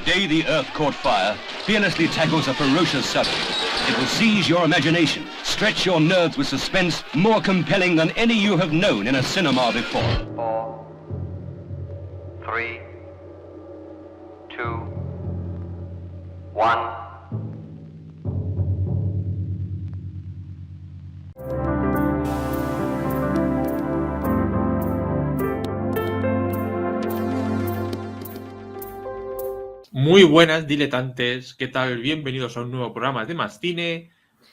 day the Earth caught fire, fearlessly tackles a ferocious subject. It will seize your imagination, stretch your nerves with suspense more compelling than any you have known in a cinema before. 4, 3, 2, 1. Muy buenas, diletantes. ¿Qué tal? Bienvenidos a un nuevo programa de Más Cine.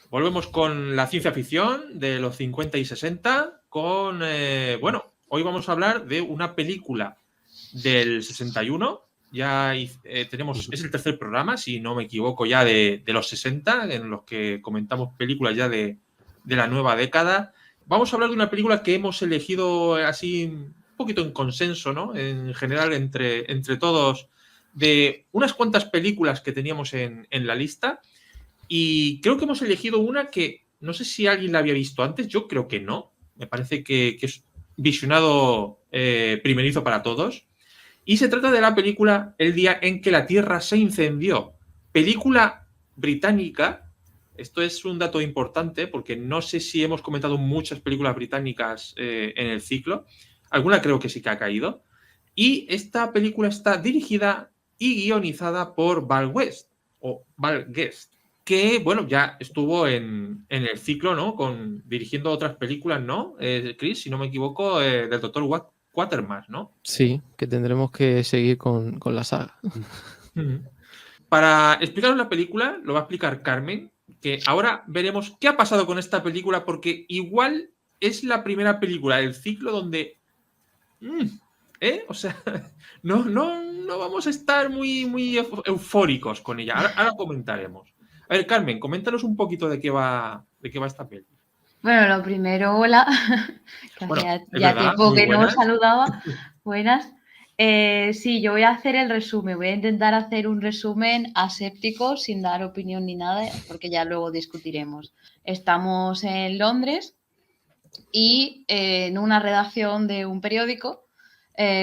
Volvemos con la ciencia ficción de los 50 y 60 con... hoy vamos a hablar de una película del 61. Ya tenemos... Es el tercer programa, si no me equivoco, ya de los 60, en los que comentamos películas ya de la nueva década. Vamos a hablar de una película que hemos elegido así un poquito en consenso, ¿no? En general, entre todos, de unas cuantas películas que teníamos en la lista, y creo que hemos elegido una que no sé si alguien la había visto antes. Yo creo que no. Me parece que es visionado primerizo para todos. Y se trata de la película El día en que la Tierra se incendió. Película británica. Esto es un dato importante porque no sé si hemos comentado muchas películas británicas en el ciclo. Alguna creo que sí que ha caído. Y esta película está dirigida y guionizada por Val Guest, que, bueno, ya estuvo en el ciclo, ¿no? Dirigiendo otras películas, ¿no? Chris, si no me equivoco, del Dr. Quatermass, ¿no? Sí, que tendremos que seguir con la saga. Para explicaros la película, lo va a explicar Carmen, que ahora veremos qué ha pasado con esta película, porque igual es la primera película del ciclo donde... O sea, no vamos a estar muy eufóricos con ella. Ahora comentaremos. A ver, Carmen, coméntanos un poquito de qué va esta peli. Bueno, lo primero, hola, que Bueno, hacía es ya verdad, tiempo muy que no os buenas. saludaba. Buenas. Sí, yo voy a hacer el resumen. Voy a intentar hacer un resumen aséptico, sin dar opinión ni nada, porque ya luego discutiremos. Estamos en Londres y en una redacción de un periódico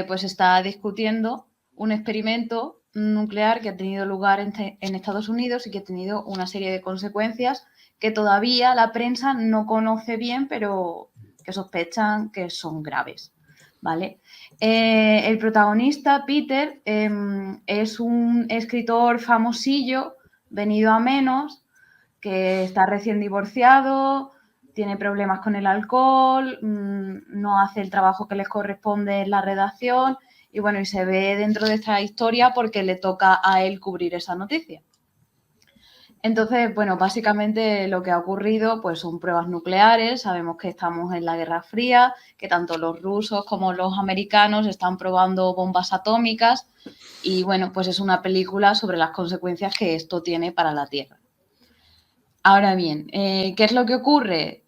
pues está discutiendo un experimento nuclear que ha tenido lugar en Estados Unidos y que ha tenido una serie de consecuencias que todavía la prensa no conoce bien, pero que sospechan que son graves, ¿vale? El protagonista, Peter, es un escritor famosillo, venido a menos, que está recién divorciado, tiene problemas con el alcohol, no hace el trabajo que les corresponde en la redacción y bueno, y se ve dentro de esta historia porque le toca a él cubrir esa noticia. Entonces, bueno, básicamente lo que ha ocurrido pues son pruebas nucleares. Sabemos que estamos en la Guerra Fría, que tanto los rusos como los americanos están probando bombas atómicas y bueno, pues es una película sobre las consecuencias que esto tiene para la Tierra. Ahora bien, ¿qué es lo que ocurre?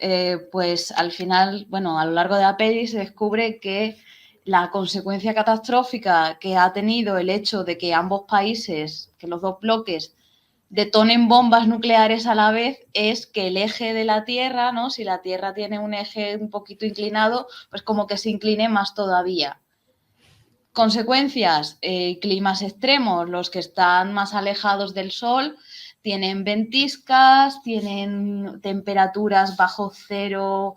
Pues al final, bueno, a lo largo de la peli se descubre que la consecuencia catastrófica que ha tenido el hecho de que ambos países, que los dos bloques, detonen bombas nucleares a la vez es que el eje de la Tierra, ¿no? Si la Tierra tiene un eje un poquito inclinado, pues como que se incline más todavía. Consecuencias, climas extremos, los que están más alejados del Sol tienen ventiscas, tienen temperaturas bajo cero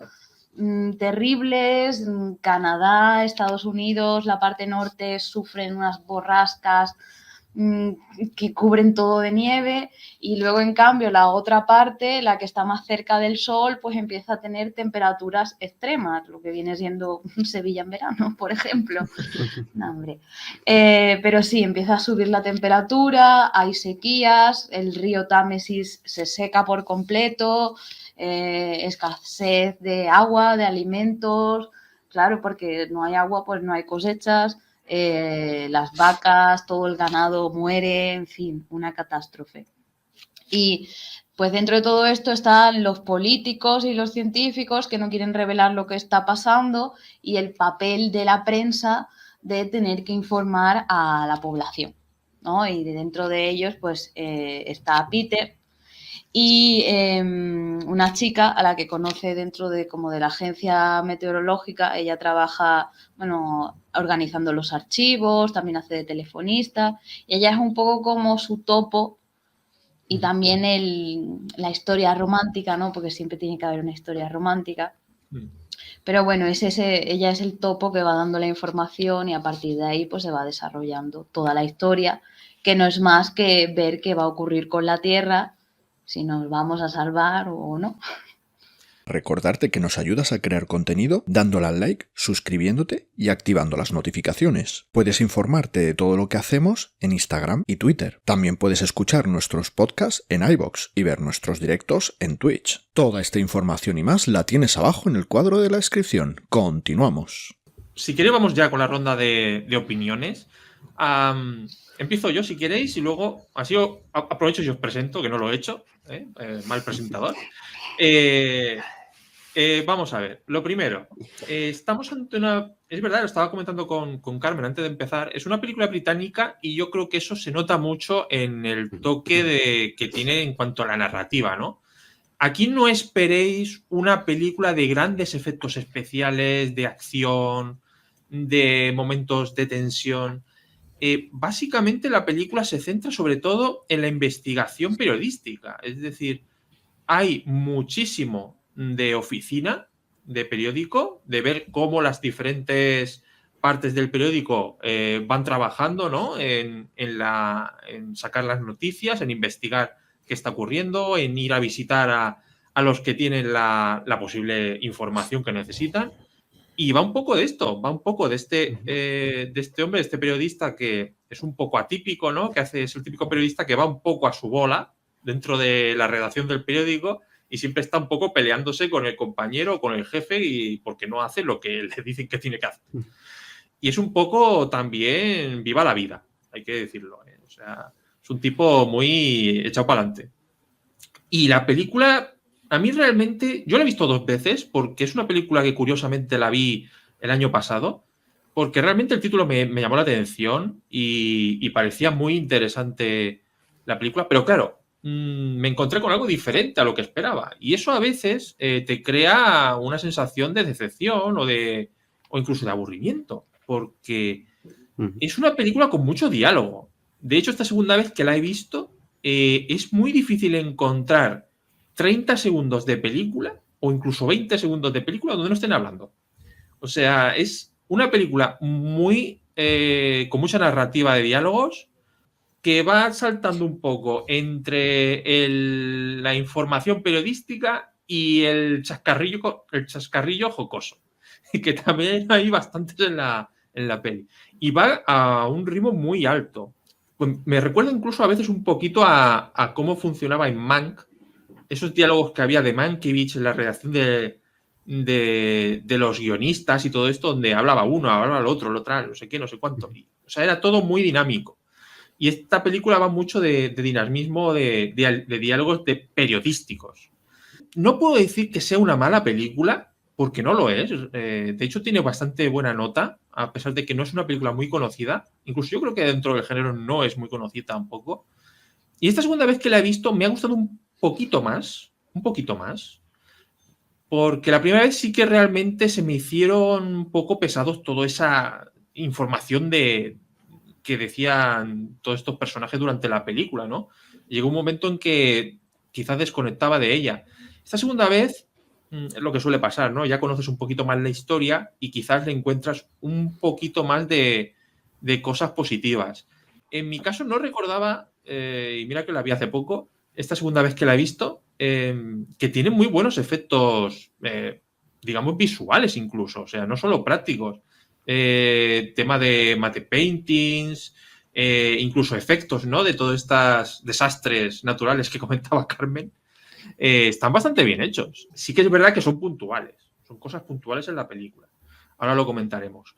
terribles. Canadá, Estados Unidos, la parte norte sufren unas borrascas que cubren todo de nieve y luego en cambio la otra parte, la que está más cerca del sol, pues empieza a tener temperaturas extremas, lo que viene siendo Sevilla en verano, por ejemplo. No, hombre. Pero sí, empieza a subir la temperatura, hay sequías, el río Támesis se seca por completo, escasez de agua, de alimentos, claro, porque no hay agua, pues no hay cosechas. Las vacas, todo el ganado muere, en fin, una catástrofe. Y pues dentro de todo esto están los políticos y los científicos que no quieren revelar lo que está pasando y el papel de la prensa de tener que informar a la población, ¿no? Y dentro de ellos pues está Peter y una chica a la que conoce dentro de como de la agencia meteorológica. Ella trabaja, bueno, organizando los archivos, también hace de telefonista, y ella es un poco como su topo. Y también la historia romántica, ¿no? Porque siempre tiene que haber una historia romántica. Pero bueno, ella es el topo que va dando la información y a partir de ahí pues se va desarrollando toda la historia, que no es más que ver qué va a ocurrir con la Tierra, si nos vamos a salvar o no. Recordarte que nos ayudas a crear contenido dándole al like, suscribiéndote y activando las notificaciones. Puedes informarte de todo lo que hacemos en Instagram y Twitter. También puedes escuchar nuestros podcasts en iVoox y ver nuestros directos en Twitch. Toda esta información y más la tienes abajo en el cuadro de la descripción. Continuamos. Si queréis vamos ya con la ronda de opiniones. Empiezo yo si queréis y luego así aprovecho y os presento, que no lo he hecho, mal presentador. Vamos a ver, lo primero, estamos ante una... Es verdad, lo estaba comentando con Carmen antes de empezar, es una película británica y yo creo que eso se nota mucho en el toque que tiene en cuanto a la narrativa, ¿no? Aquí no esperéis una película de grandes efectos especiales, de acción, de momentos de tensión. Básicamente la película se centra sobre todo en la investigación periodística, es decir, hay muchísimo de oficina, de periódico, de ver cómo las diferentes partes del periódico van trabajando, ¿no? en sacar las noticias, en investigar qué está ocurriendo, en ir a visitar a los que tienen la posible información que necesitan. Y va un poco de esto, va un poco de este hombre, de este periodista que es un poco atípico, ¿no? Es el típico periodista que va un poco a su bola dentro de la redacción del periódico y siempre está un poco peleándose con el compañero o con el jefe y porque no hace lo que le dicen que tiene que hacer. Y es un poco también viva la vida, hay que decirlo, ¿eh? O sea, es un tipo muy echado para adelante. Y la película, a mí realmente, yo la he visto 2 veces porque es una película que curiosamente la vi el año pasado, porque realmente el título me llamó la atención y parecía muy interesante la película, pero claro, me encontré con algo diferente a lo que esperaba. Y eso a veces te crea una sensación de decepción o incluso de aburrimiento, porque es una película con mucho diálogo. De hecho, esta segunda vez que la he visto, es muy difícil encontrar 30 segundos de película o incluso 20 segundos de película donde no estén hablando. O sea, es una película muy con mucha narrativa de diálogos que va saltando un poco entre la información periodística y el chascarrillo jocoso, que también hay bastantes en la peli. Y va a un ritmo muy alto. Me recuerda incluso a veces un poquito a cómo funcionaba en Mank, esos diálogos que había de Mankiewicz en la redacción de los guionistas y todo esto, donde hablaba uno, hablaba el otro, no sé qué, no sé cuánto. O sea, era todo muy dinámico. Y esta película va mucho de dinamismo, de diálogos periodísticos. No puedo decir que sea una mala película, porque no lo es. De hecho, tiene bastante buena nota, a pesar de que no es una película muy conocida. Incluso yo creo que dentro del género no es muy conocida tampoco. Y esta segunda vez que la he visto me ha gustado un poquito más, porque la primera vez sí que realmente se me hicieron un poco pesados toda esa información que decían todos estos personajes durante la película, ¿no? Llegó un momento en que quizás desconectaba de ella. Esta segunda vez es lo que suele pasar, ¿no? Ya conoces un poquito más la historia y quizás le encuentras un poquito más de cosas positivas. En mi caso no recordaba, y mira que la vi hace poco, esta segunda vez que la he visto, que tiene muy buenos efectos, digamos, visuales incluso, o sea, no solo prácticos. Tema de mate paintings, incluso efectos, ¿no? De todos estos desastres naturales que comentaba Carmen, están bastante bien hechos. Sí que es verdad que son puntuales, son cosas puntuales en la película. Ahora lo comentaremos.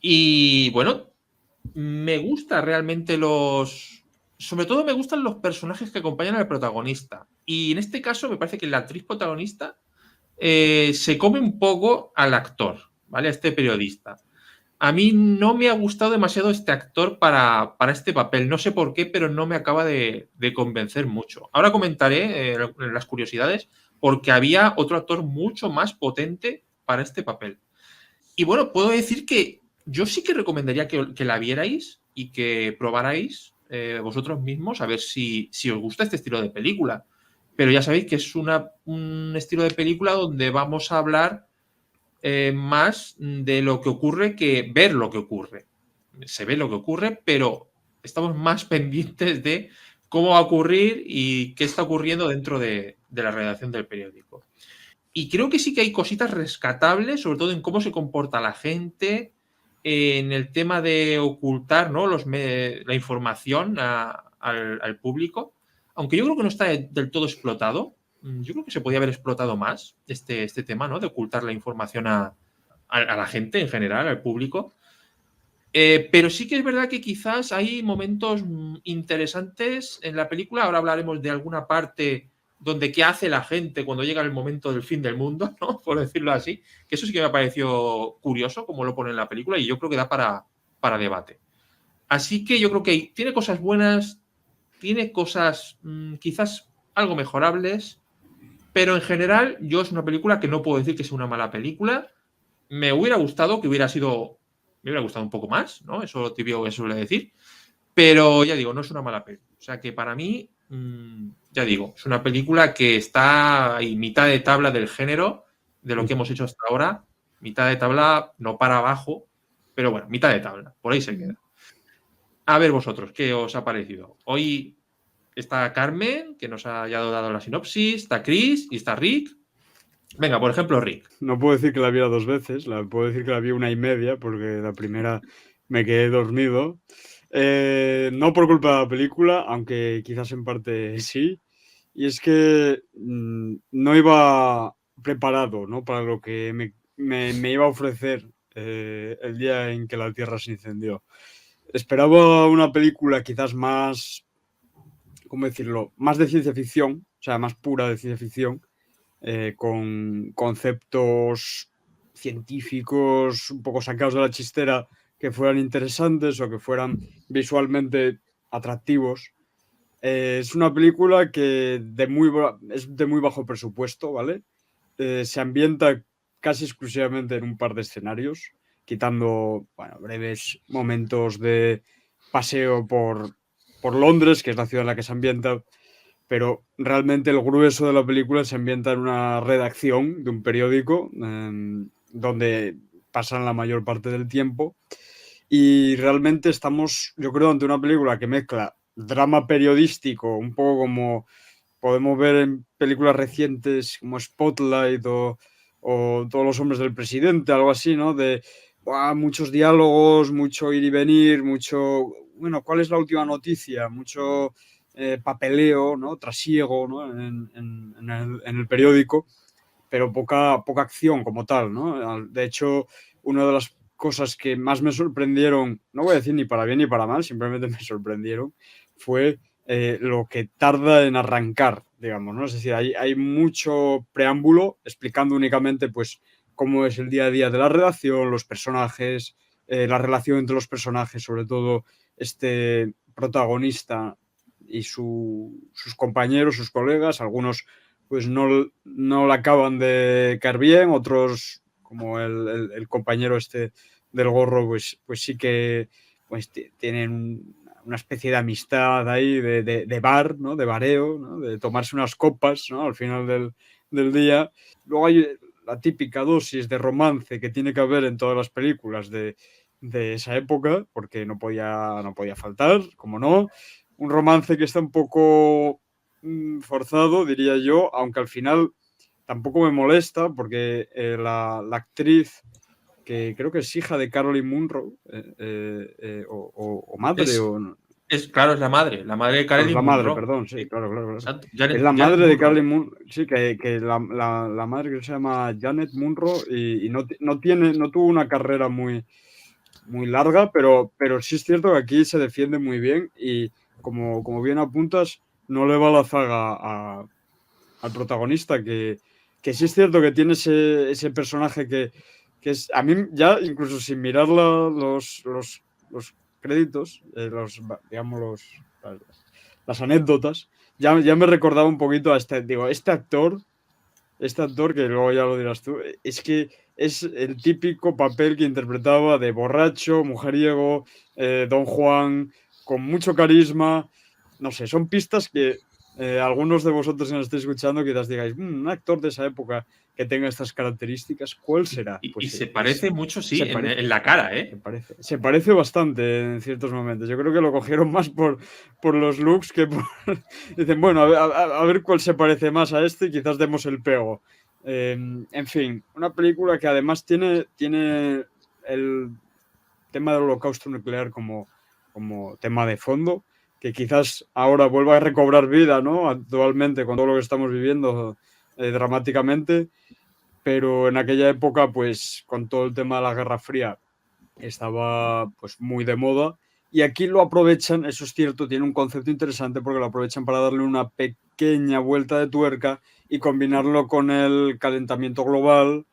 Y bueno, me gusta realmente sobre todo me gustan los personajes que acompañan al protagonista. Y en este caso me parece que la actriz protagonista se come un poco al actor, ¿vale? A este periodista. A mí no me ha gustado demasiado este actor para este papel. No sé por qué, pero no me acaba de convencer mucho. Ahora comentaré las curiosidades, porque había otro actor mucho más potente para este papel. Y bueno, puedo decir que yo sí que recomendaría que la vierais y que probarais vosotros mismos a ver si os gusta este estilo de película. Pero ya sabéis que es un estilo de película donde vamos a hablar más de lo que ocurre que ver lo que ocurre. Se ve lo que ocurre, pero estamos más pendientes de cómo va a ocurrir y qué está ocurriendo dentro de la redacción del periódico. Y creo que sí que hay cositas rescatables, sobre todo en cómo se comporta la gente, en el tema de ocultar, ¿no?, la información al público. Aunque yo creo que no está del todo explotado. Yo creo que se podía haber explotado más este tema, ¿no?, de ocultar la información a la gente en general, al público. Pero sí que es verdad que quizás hay momentos interesantes en la película. Ahora hablaremos de alguna parte donde qué hace la gente cuando llega el momento del fin del mundo, ¿no?, por decirlo así. Que eso sí que me ha parecido curioso, como lo pone en la película, y yo creo que da para debate. Así que yo creo que tiene cosas buenas, tiene cosas quizás algo mejorables, pero en general yo es una película que no puedo decir que sea una mala película. Me hubiera gustado que hubiera sido... Me hubiera gustado un poco más, ¿no? Eso tibio que suele decir. Pero ya digo, no es una mala peli. O sea que para mí, ya digo, es una película que está ahí, mitad de tabla del género de lo que hemos hecho hasta ahora. Mitad de tabla, no para abajo, pero bueno, mitad de tabla. Por ahí se queda. A ver vosotros, ¿qué os ha parecido? Hoy está Carmen, que nos ha ya dado la sinopsis, está Chris y está Rick. Venga, por ejemplo, Rick. No puedo decir que la viera 2 veces, puedo decir que la vi 1.5, porque la primera me quedé dormido. No por culpa de la película, aunque quizás en parte sí. Y es que no iba preparado, ¿no?, para lo que me iba a ofrecer el día en que la Tierra se incendió. Esperaba una película quizás más, ¿cómo decirlo?, más de ciencia ficción, o sea, más pura de ciencia ficción, con conceptos científicos un poco sacados de la chistera que fueran interesantes o que fueran visualmente atractivos. Es una película que es de muy bajo presupuesto, ¿vale? Se ambienta casi exclusivamente en un par de escenarios, quitando, bueno, breves momentos de paseo por Londres, que es la ciudad en la que se ambienta, pero realmente el grueso de la película se ambienta en una redacción de un periódico donde pasan la mayor parte del tiempo, y realmente estamos, yo creo, ante una película que mezcla drama periodístico, un poco como podemos ver en películas recientes como Spotlight o Todos los hombres del presidente, algo así, ¿no? De muchos diálogos, mucho ir y venir, mucho, bueno, ¿cuál es la última noticia? Mucho papeleo, ¿no?, trasiego, ¿no?, en el periódico, pero poca acción como tal, ¿no? De hecho, una de las cosas que más me sorprendieron, no voy a decir ni para bien ni para mal, simplemente me sorprendieron, fue lo que tarda en arrancar, digamos, ¿no? Es decir, hay mucho preámbulo explicando únicamente, pues, cómo es el día a día de la redacción, los personajes, la relación entre los personajes, sobre todo este protagonista y sus compañeros, sus colegas. Algunos pues no le acaban de caer bien, otros, como el compañero este del gorro, pues sí que pues tienen una especie de amistad ahí, de bar, ¿no?, de bareo, ¿no?, de tomarse unas copas, ¿no?, al final del día. Luego hay la típica dosis de romance que tiene que haber en todas las películas de esa época, porque no podía faltar, como no. Un romance que está un poco forzado, diría yo, aunque al final tampoco me molesta, porque la actriz, que creo que es hija de Caroline Munro, o madre, Claro, es la madre de Caroline la madre, Munro. perdón, sí, claro. Exacto. Es la madre de Caroline Munro, sí, que la madre, que se llama Janet Munro, y no tuvo una carrera muy larga, pero sí es cierto que aquí se defiende muy bien, y como bien apuntas, no le va la zaga al protagonista, que sí es cierto que tiene ese personaje que que es, a mí ya, incluso sin mirar los créditos, digamos, las anécdotas, ya me recordaba un poquito a este actor, que luego ya lo dirás tú, es que es el típico papel que interpretaba de borracho, mujeriego, Don Juan, con mucho carisma. No sé, son pistas que algunos de vosotros que nos estéis escuchando quizás digáis, un actor de esa época que tenga estas características, ¿cuál será? Y se parece mucho, sí, se parece. en la cara, ¿eh? Se parece bastante en ciertos momentos. Yo creo que lo cogieron más por los looks que por... Dicen, bueno, a ver cuál se parece más a este y quizás demos el pego. En fin, una película que además tiene el tema del holocausto nuclear como tema de fondo, que quizás ahora vuelva a recobrar vida, ¿no? Actualmente, con todo lo que estamos viviendo dramáticamente, pero en aquella época, pues con todo el tema de la Guerra Fría, estaba pues muy de moda. Y aquí lo aprovechan, eso es cierto, tiene un concepto interesante porque lo aprovechan para darle una pequeña vuelta de tuerca y combinarlo con el calentamiento global,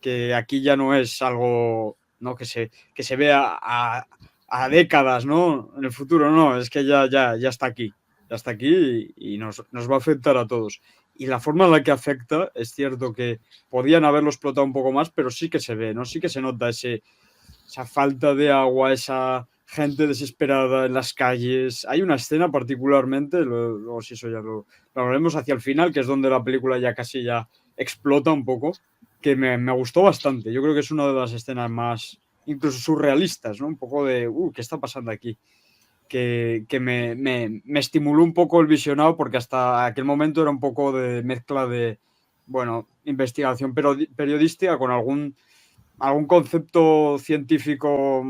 que aquí ya no es algo, ¿no?, que se vea a décadas, ¿no?, en el futuro, no, es que ya está aquí. Ya está aquí y nos va a afectar a todos. Y la forma en la que afecta, es cierto que podían haberlo explotado un poco más, pero sí que se ve, ¿no? Sí que se nota esa falta de agua, esa gente desesperada en las calles. Hay una escena particularmente, luego si eso ya lo hablaremos hacia el final, que es donde la película ya casi ya explota un poco, que me gustó bastante. Yo creo que es una de las escenas más incluso surrealistas, ¿no? Un poco de, ¿qué está pasando aquí? Que me estimuló un poco el visionado, porque hasta aquel momento era un poco de mezcla de, bueno, investigación periodística con algún concepto científico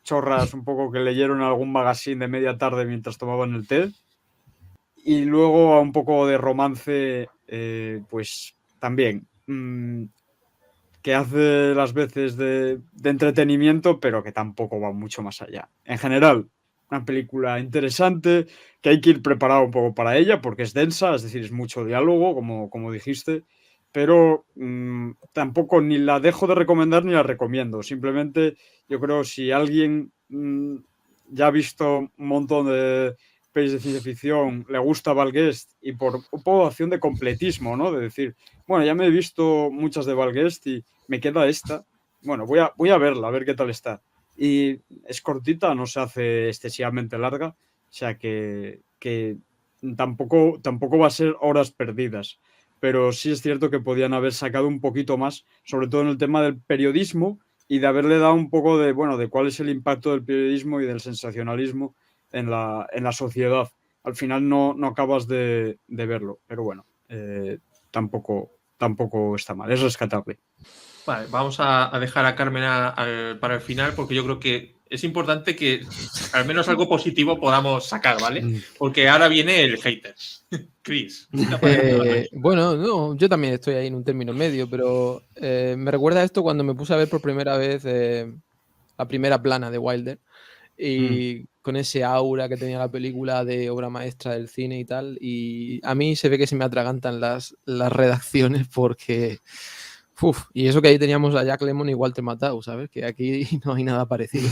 chorras un poco que leyeron en algún magazine de media tarde mientras tomaban el té, y luego a un poco de romance, pues también que hace las veces de entretenimiento, pero que tampoco va mucho más allá. En general, una película interesante, que hay que ir preparado un poco para ella, porque es densa, es decir, es mucho diálogo, como dijiste, pero tampoco ni la dejo de recomendar ni la recomiendo. Simplemente yo creo, si alguien ya ha visto un montón de pelis de ciencia ficción, le gusta Val Guest, y por un poco de acción de completismo, ¿no? De decir, bueno, ya me he visto muchas de Val Guest y me queda esta. Bueno, voy a verla, a ver qué tal está. Y es cortita, no se hace excesivamente larga, o sea que tampoco va a ser horas perdidas. Pero sí es cierto que podían haber sacado un poquito más, sobre todo en el tema del periodismo, y de haberle dado un poco de, bueno, de cuál es el impacto del periodismo y del sensacionalismo en la sociedad. Al final no acabas de verlo, pero bueno, tampoco está mal, es rescatable. Vale, vamos a dejar a Carmen para el final, porque yo creo que es importante que al menos algo positivo podamos sacar, ¿vale? Porque ahora viene el hater. Chris. Bueno, no, yo también estoy ahí en un término medio, pero me recuerda esto cuando me puse a ver por primera vez la primera plana de Wilder, y con ese aura que tenía la película de obra maestra del cine y tal, y a mí se ve que se me atragantan las redacciones porque... y eso que ahí teníamos a Jack Lemmon y Walter Matthau, ¿sabes? Que aquí no hay nada parecido.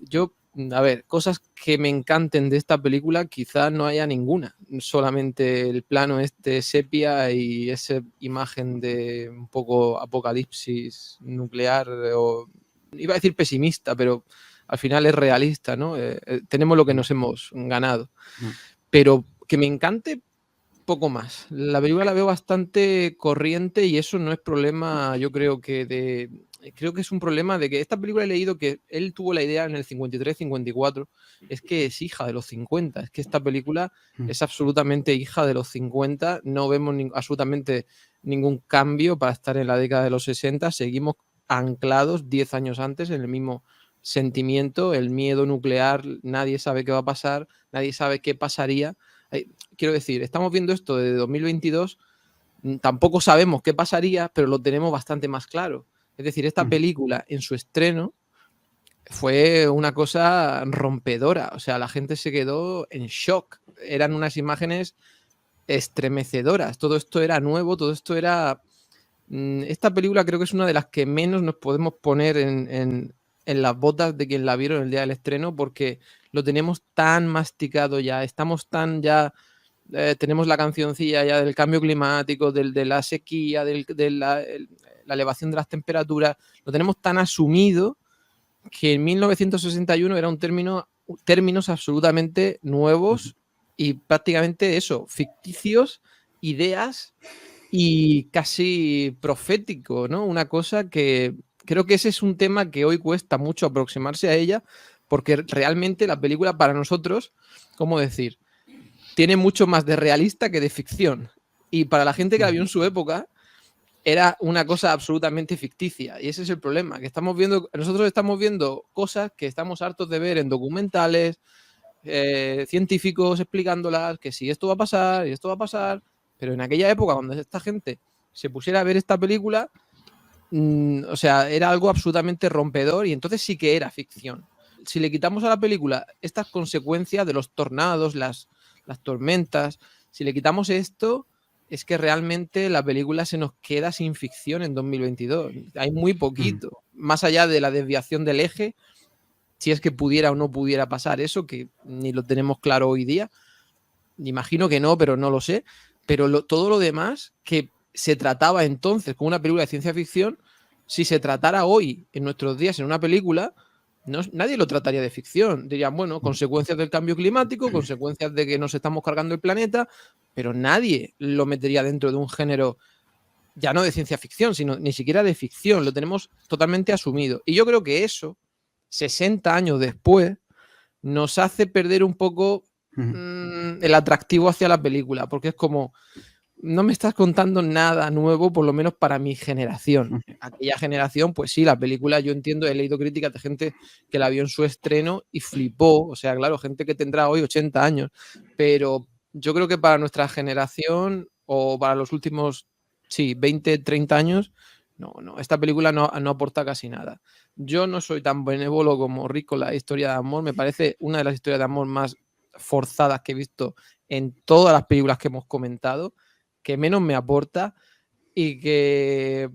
Yo, a ver, cosas que me encanten de esta película, quizás no haya ninguna. Solamente el plano sepia y esa imagen de un poco apocalipsis nuclear, o iba a decir pesimista, pero al final es realista, ¿no? Tenemos lo que nos hemos ganado. Pero que me encante, poco más. La película la veo bastante corriente y eso no es problema, yo creo que es un problema de que esta película he leído que él tuvo la idea en el 53-54, es que es hija de los 50, es que esta película es absolutamente hija de los 50, no vemos absolutamente ningún cambio para estar en la década de los 60, seguimos anclados 10 años antes en el mismo sentimiento, el miedo nuclear, nadie sabe qué va a pasar, nadie sabe qué pasaría. Quiero decir, estamos viendo esto de 2022, tampoco sabemos qué pasaría, pero lo tenemos bastante más claro. Es decir, esta película en su estreno fue una cosa rompedora, o sea, la gente se quedó en shock, eran unas imágenes estremecedoras, todo esto era nuevo, todo esto era Esta película creo que es una de las que menos nos podemos poner en las botas de quien la vieron el día del estreno, porque lo tenemos tan masticado ya, estamos tan ya... tenemos la cancioncilla ya del cambio climático, de la sequía, de la elevación de las temperaturas, lo tenemos tan asumido que en 1961 era términos absolutamente nuevos y prácticamente eso, ficticios, ideas y casi profético, ¿no? Una cosa que creo que ese es un tema que hoy cuesta mucho aproximarse a ella, porque realmente la película para nosotros, ¿cómo decir?, tiene mucho más de realista que de ficción. Y para la gente que la vio en su época, era una cosa absolutamente ficticia. Y ese es el problema, que nosotros estamos viendo cosas que estamos hartos de ver en documentales, científicos explicándolas, que si esto va a pasar y esto va a pasar. Pero en aquella época, cuando esta gente se pusiera a ver esta película, o sea, era algo absolutamente rompedor y entonces sí que era ficción. Si le quitamos a la película estas consecuencias de los tornados, las tormentas, si le quitamos esto, es que realmente la película se nos queda sin ficción en 2022. Hay muy poquito. Más allá de la desviación del eje, si es que pudiera o no pudiera pasar eso, que ni lo tenemos claro hoy día. Imagino que no, pero no lo sé. Pero todo lo demás que se trataba entonces como una película de ciencia ficción, si se tratara hoy, en nuestros días, en una película, nadie lo trataría de ficción. Dirían, bueno, consecuencias del cambio climático, consecuencias de que nos estamos cargando el planeta, pero nadie lo metería dentro de un género ya no de ciencia ficción, sino ni siquiera de ficción. Lo tenemos totalmente asumido. Y yo creo que eso, 60 años después, nos hace perder un poco el atractivo hacia la película, porque es como, no me estás contando nada nuevo, por lo menos para mi generación. Aquella generación, pues sí, la película, yo entiendo, he leído críticas de gente que la vio en su estreno y flipó, o sea, claro, gente que tendrá hoy 80 años, pero yo creo que para nuestra generación o para los últimos, 20, 30 años, no, esta película no aporta casi nada. Yo no soy tan benévolo como Rick con la historia de amor, me parece una de las historias de amor más forzadas que he visto en todas las películas que hemos comentado, que menos me aporta y que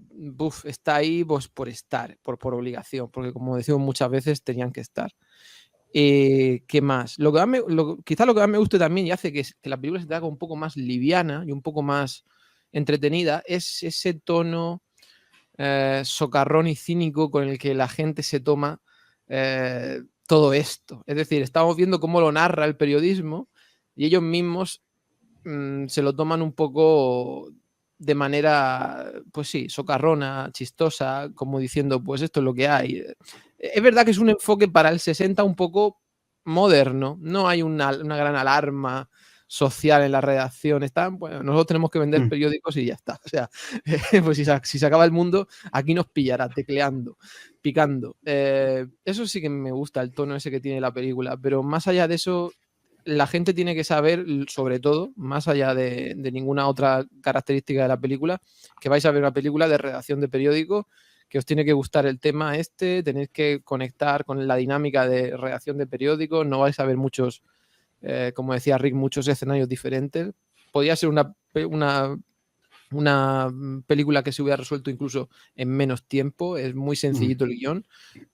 está ahí pues, por estar, por obligación, porque como decimos muchas veces, tenían que estar. ¿Qué más? Quizás lo que más me guste también y hace que la película se te haga un poco más liviana y un poco más entretenida es ese tono socarrón y cínico con el que la gente se toma todo esto. Es decir, estamos viendo cómo lo narra el periodismo y ellos mismos se lo toman un poco de manera, pues sí, socarrona, chistosa, como diciendo, pues esto es lo que hay. Es verdad que es un enfoque para el 60 un poco moderno, no hay una gran alarma social en la redacción, bueno, nosotros tenemos que vender periódicos y ya está. O sea, pues si se acaba el mundo, aquí nos pillará tecleando, picando. Eso sí que me gusta, el tono ese que tiene la película, pero más allá de eso, la gente tiene que saber, sobre todo, más allá de ninguna otra característica de la película, que vais a ver una película de redacción de periódico, que os tiene que gustar el tema tenéis que conectar con la dinámica de redacción de periódico, no vais a ver muchos, como decía Rick, muchos escenarios diferentes. Podría ser una película que se hubiera resuelto incluso en menos tiempo, es muy sencillito el guión,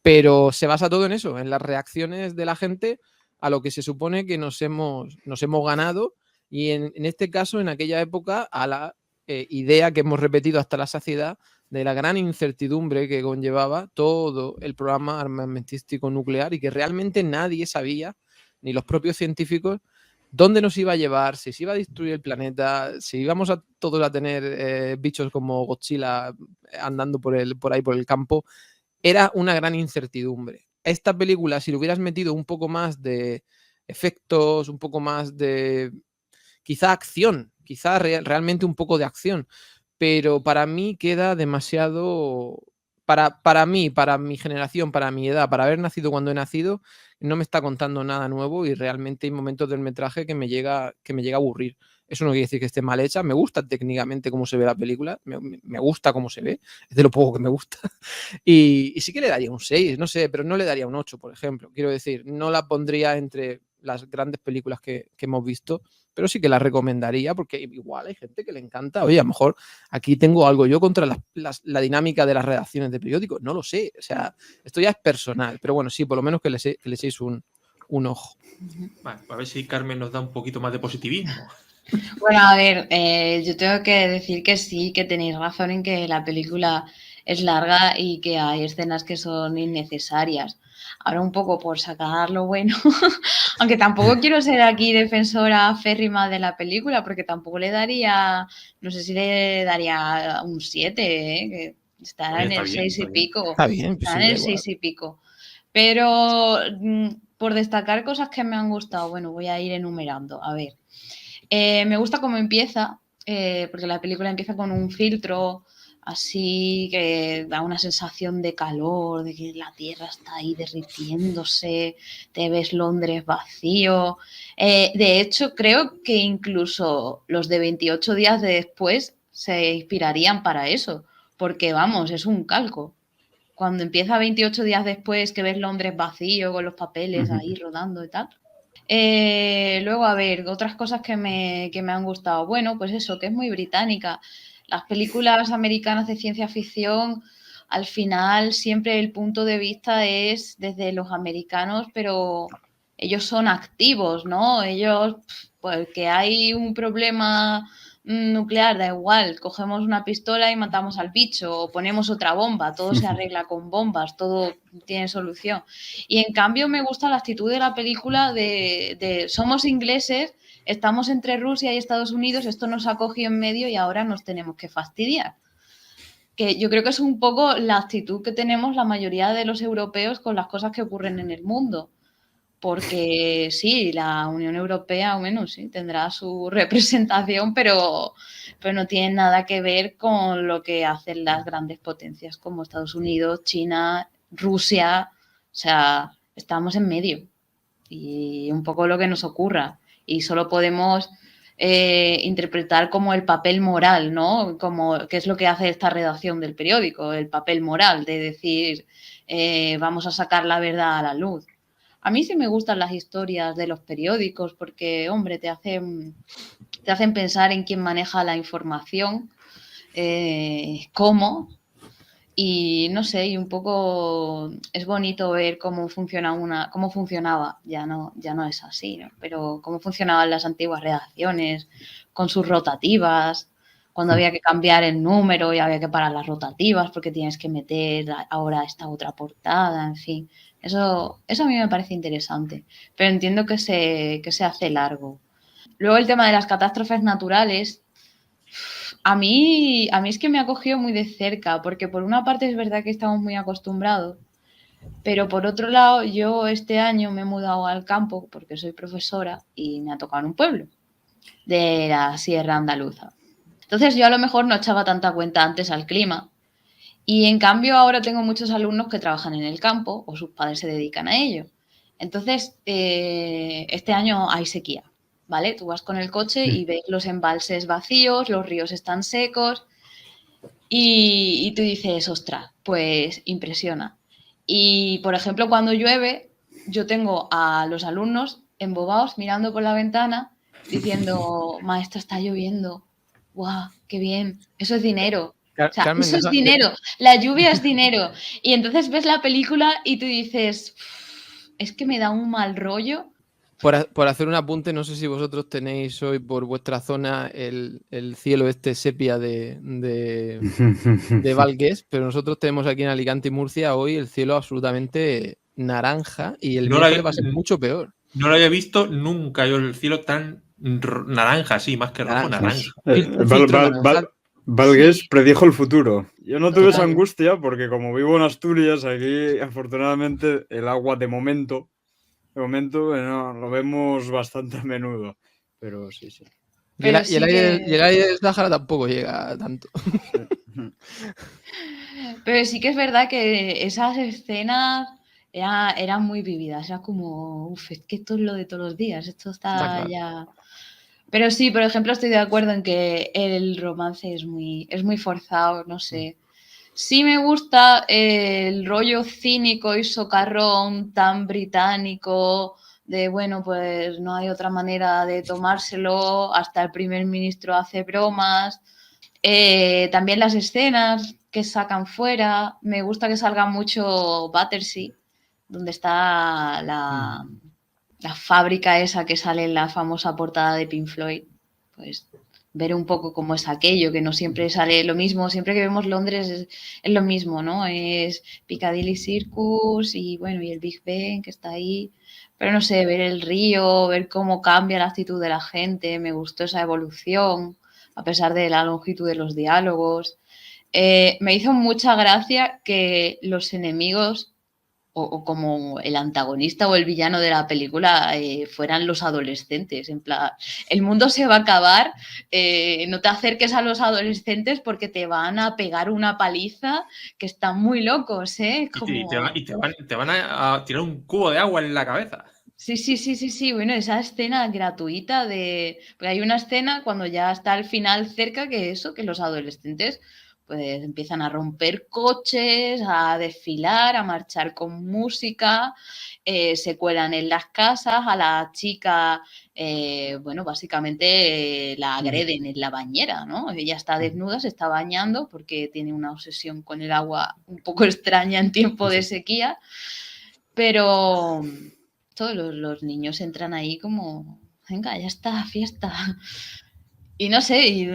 pero se basa todo en eso, en las reacciones de la gente a lo que se supone que nos hemos ganado y en este caso, en aquella época, a la idea que hemos repetido hasta la saciedad de la gran incertidumbre que conllevaba todo el programa armamentístico nuclear y que realmente nadie sabía, ni los propios científicos, dónde nos iba a llevar, si se iba a destruir el planeta, si íbamos a todos a tener bichos como Godzilla andando por ahí por el campo. Era una gran incertidumbre. Esta película, si le hubieras metido un poco más de efectos, un poco más de quizá acción, quizá realmente un poco de acción, pero para mí queda demasiado, para mí, para mi generación, para mi edad, para haber nacido cuando he nacido, no me está contando nada nuevo y realmente hay momentos del metraje que me llega a aburrir. Eso no quiere decir que esté mal hecha, me gusta técnicamente cómo se ve la película, me gusta cómo se ve, es de lo poco que me gusta. Y sí que le daría un 6, no sé, pero no le daría un 8, por ejemplo. Quiero decir, no la pondría entre las grandes películas que hemos visto, pero sí que las recomendaría porque igual hay gente que le encanta. Oye, a lo mejor aquí tengo algo yo contra la dinámica de las redacciones de periódicos, no lo sé. O sea, esto ya es personal, pero bueno, sí, por lo menos que le echéis un ojo. Vale, a ver si Carmen nos da un poquito más de positivismo. Bueno, a ver, yo tengo que decir que sí, que tenéis razón en que la película es larga y que hay escenas que son innecesarias. Ahora un poco por sacar lo bueno, aunque tampoco quiero ser aquí defensora férrima de la película, porque tampoco le daría, no sé si le daría un 7, que está Oye, en está el bien, 6 y está bien. pico. Está bien, pues Está sí, en da el igual. 6 y pico. Pero por destacar cosas que me han gustado, bueno, voy a ir enumerando. A ver, me gusta cómo empieza, porque la película empieza con un filtro así que da una sensación de calor, de que la Tierra está ahí derritiéndose, te ves Londres vacío. De hecho, creo que incluso los de 28 días de después se inspirarían para eso, porque vamos, es un calco. Cuando empieza 28 días después, que ves Londres vacío, con los papeles ahí rodando y tal. Luego, a ver, otras cosas que me han gustado. Bueno, pues eso, que es muy británica. Las películas americanas de ciencia ficción, al final siempre el punto de vista es desde los americanos, pero ellos son activos, ¿no? Ellos, pues que hay un problema nuclear, da igual, cogemos una pistola y matamos al bicho, o ponemos otra bomba, todo se arregla con bombas, todo tiene solución. Y en cambio me gusta la actitud de la película de somos ingleses, estamos entre Rusia y Estados Unidos, esto nos ha cogido en medio y ahora nos tenemos que fastidiar. Que yo creo que es un poco la actitud que tenemos la mayoría de los europeos con las cosas que ocurren en el mundo. Porque sí, la Unión Europea, o menos, sí, tendrá su representación, pero no tiene nada que ver con lo que hacen las grandes potencias como Estados Unidos, China, Rusia. O sea, estamos en medio y un poco lo que nos ocurra. Y solo podemos interpretar como el papel moral, ¿no? Como qué es lo que hace esta redacción del periódico, el papel moral de decir vamos a sacar la verdad a la luz. A mí sí me gustan las historias de los periódicos porque, hombre, te hacen pensar en quién maneja la información, cómo, y no sé, y un poco es bonito ver cómo funcionaba, ya no es así, ¿no? Pero cómo funcionaban las antiguas redacciones con sus rotativas, cuando había que cambiar el número y había que parar las rotativas porque tienes que meter ahora esta otra portada, en fin. Eso a mí me parece interesante, pero entiendo que se hace largo. Luego el tema de las catástrofes naturales, a mí es que me ha cogido muy de cerca, porque por una parte es verdad que estamos muy acostumbrados, pero por otro lado yo este año me he mudado al campo porque soy profesora y me ha tocado en un pueblo de la Sierra Andaluza. Entonces yo a lo mejor no echaba tanta cuenta antes al clima y en cambio ahora tengo muchos alumnos que trabajan en el campo o sus padres se dedican a ello. Entonces este año hay sequía, ¿vale? Tú vas con el coche y ves los embalses vacíos, los ríos están secos y tú dices, ostras, pues impresiona. Y por ejemplo cuando llueve yo tengo a los alumnos embobados mirando por la ventana diciendo, maestra, está lloviendo. ¡Guau! ¡Qué bien! Eso es dinero. O sea, Carmen, eso es dinero. La lluvia es dinero. Y entonces ves la película y tú dices, es que me da un mal rollo. Por hacer un apunte, no sé si vosotros tenéis hoy por vuestra zona el cielo este sepia de Valgués, pero nosotros tenemos aquí en Alicante y Murcia hoy el cielo absolutamente naranja y el miércoles va a ser mucho peor. No lo había visto nunca yo el cielo tan naranja, sí, más que rojo, naranja. Un filtro naranja. Valgués Sí. predijo el futuro. Yo no tuve esa Total. angustia porque como vivo en Asturias, aquí afortunadamente el agua de momento bueno, lo vemos bastante a menudo. Pero sí, sí. Y el, Pero y el sí aire, que... y el aire del Sáhara tampoco llega tanto. Pero sí que es verdad que esas escenas eran muy vividas. Era como, uff, es que esto es lo de todos los días. Esto Está está claro. ya... Pero sí, por ejemplo, estoy de acuerdo en que el romance es muy forzado, no sé. Sí me gusta el rollo cínico y socarrón tan británico de, bueno, pues no hay otra manera de tomárselo, hasta el primer ministro hace bromas. También las escenas que sacan fuera, me gusta que salga mucho Battersea, donde está la fábrica esa que sale en la famosa portada de Pink Floyd, pues ver un poco cómo es aquello, que no siempre sale lo mismo, siempre que vemos Londres es lo mismo, ¿no? Es Piccadilly Circus y bueno, y el Big Ben que está ahí, pero no sé, ver el río, ver cómo cambia la actitud de la gente, me gustó esa evolución, a pesar de la longitud de los diálogos. Me hizo mucha gracia que los enemigos o como el antagonista o el villano de la película fueran los adolescentes. En plan, el mundo se va a acabar, no te acerques a los adolescentes porque te van a pegar una paliza que están muy locos, ¿eh? Como... te van a tirar un cubo de agua en la cabeza. Sí. Bueno, esa escena gratuita de... Porque hay una escena cuando ya está al final cerca que eso, que los adolescentes pues empiezan a romper coches, a desfilar, a marchar con música, se cuelan en las casas, a la chica, bueno, básicamente la agreden en la bañera, ¿no? Ella está desnuda, se está bañando porque tiene una obsesión con el agua un poco extraña en tiempo de sequía, pero todos los niños entran ahí como, venga, ya está, fiesta. Y no sé, y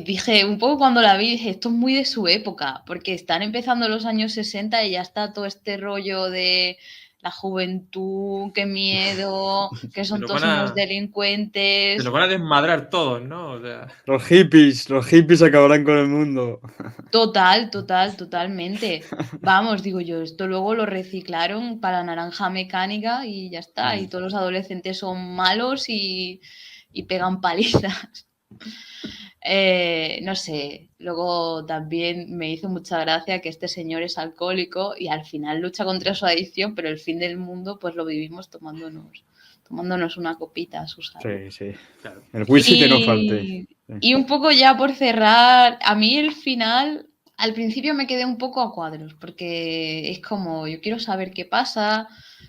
dije, un poco cuando la vi, dije, esto es muy de su época, porque están empezando los años 60 y ya está todo este rollo de la juventud, qué miedo, que son todos unos delincuentes. Se nos van a desmadrar todos, ¿no? O sea... Los hippies acabarán con el mundo. Totalmente. Vamos, digo yo, esto luego lo reciclaron para Naranja Mecánica y ya está, y todos los adolescentes son malos y pegan palizas. No sé, luego también me hizo mucha gracia que este señor es alcohólico y al final lucha contra su adicción, pero el fin del mundo pues lo vivimos tomándonos una copita, Susana. Sí. Claro. El whisky que no falte. Sí. Y un poco ya por cerrar, a mí el final, al principio me quedé un poco a cuadros, porque es como, yo quiero saber qué pasa,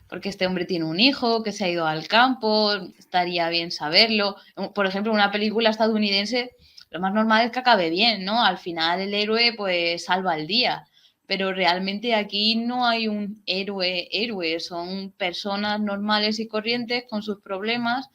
porque este hombre tiene un hijo que se ha ido al campo, estaría bien saberlo. Por ejemplo, una película estadounidense, lo más normal es que acabe bien, ¿no? Al final el héroe pues salva el día, pero realmente aquí no hay un héroe, son personas normales y corrientes con sus problemas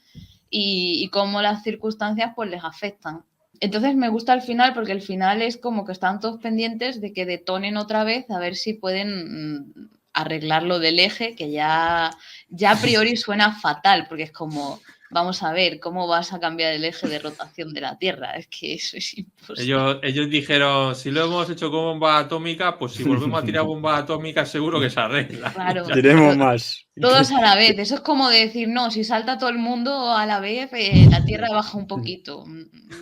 y cómo las circunstancias pues les afectan. Entonces me gusta el final porque el final es como que están todos pendientes de que detonen otra vez a ver si pueden arreglar lo del eje, que ya a priori suena fatal, porque es como, vamos a ver, ¿cómo vas a cambiar el eje de rotación de la Tierra? Es que eso es imposible. Ellos dijeron, si lo hemos hecho con bomba atómica, pues si volvemos a tirar bomba atómica seguro que se arregla. Claro. Diremos más. Todos a la vez. Eso es como decir, no, si salta todo el mundo a la vez, la Tierra baja un poquito.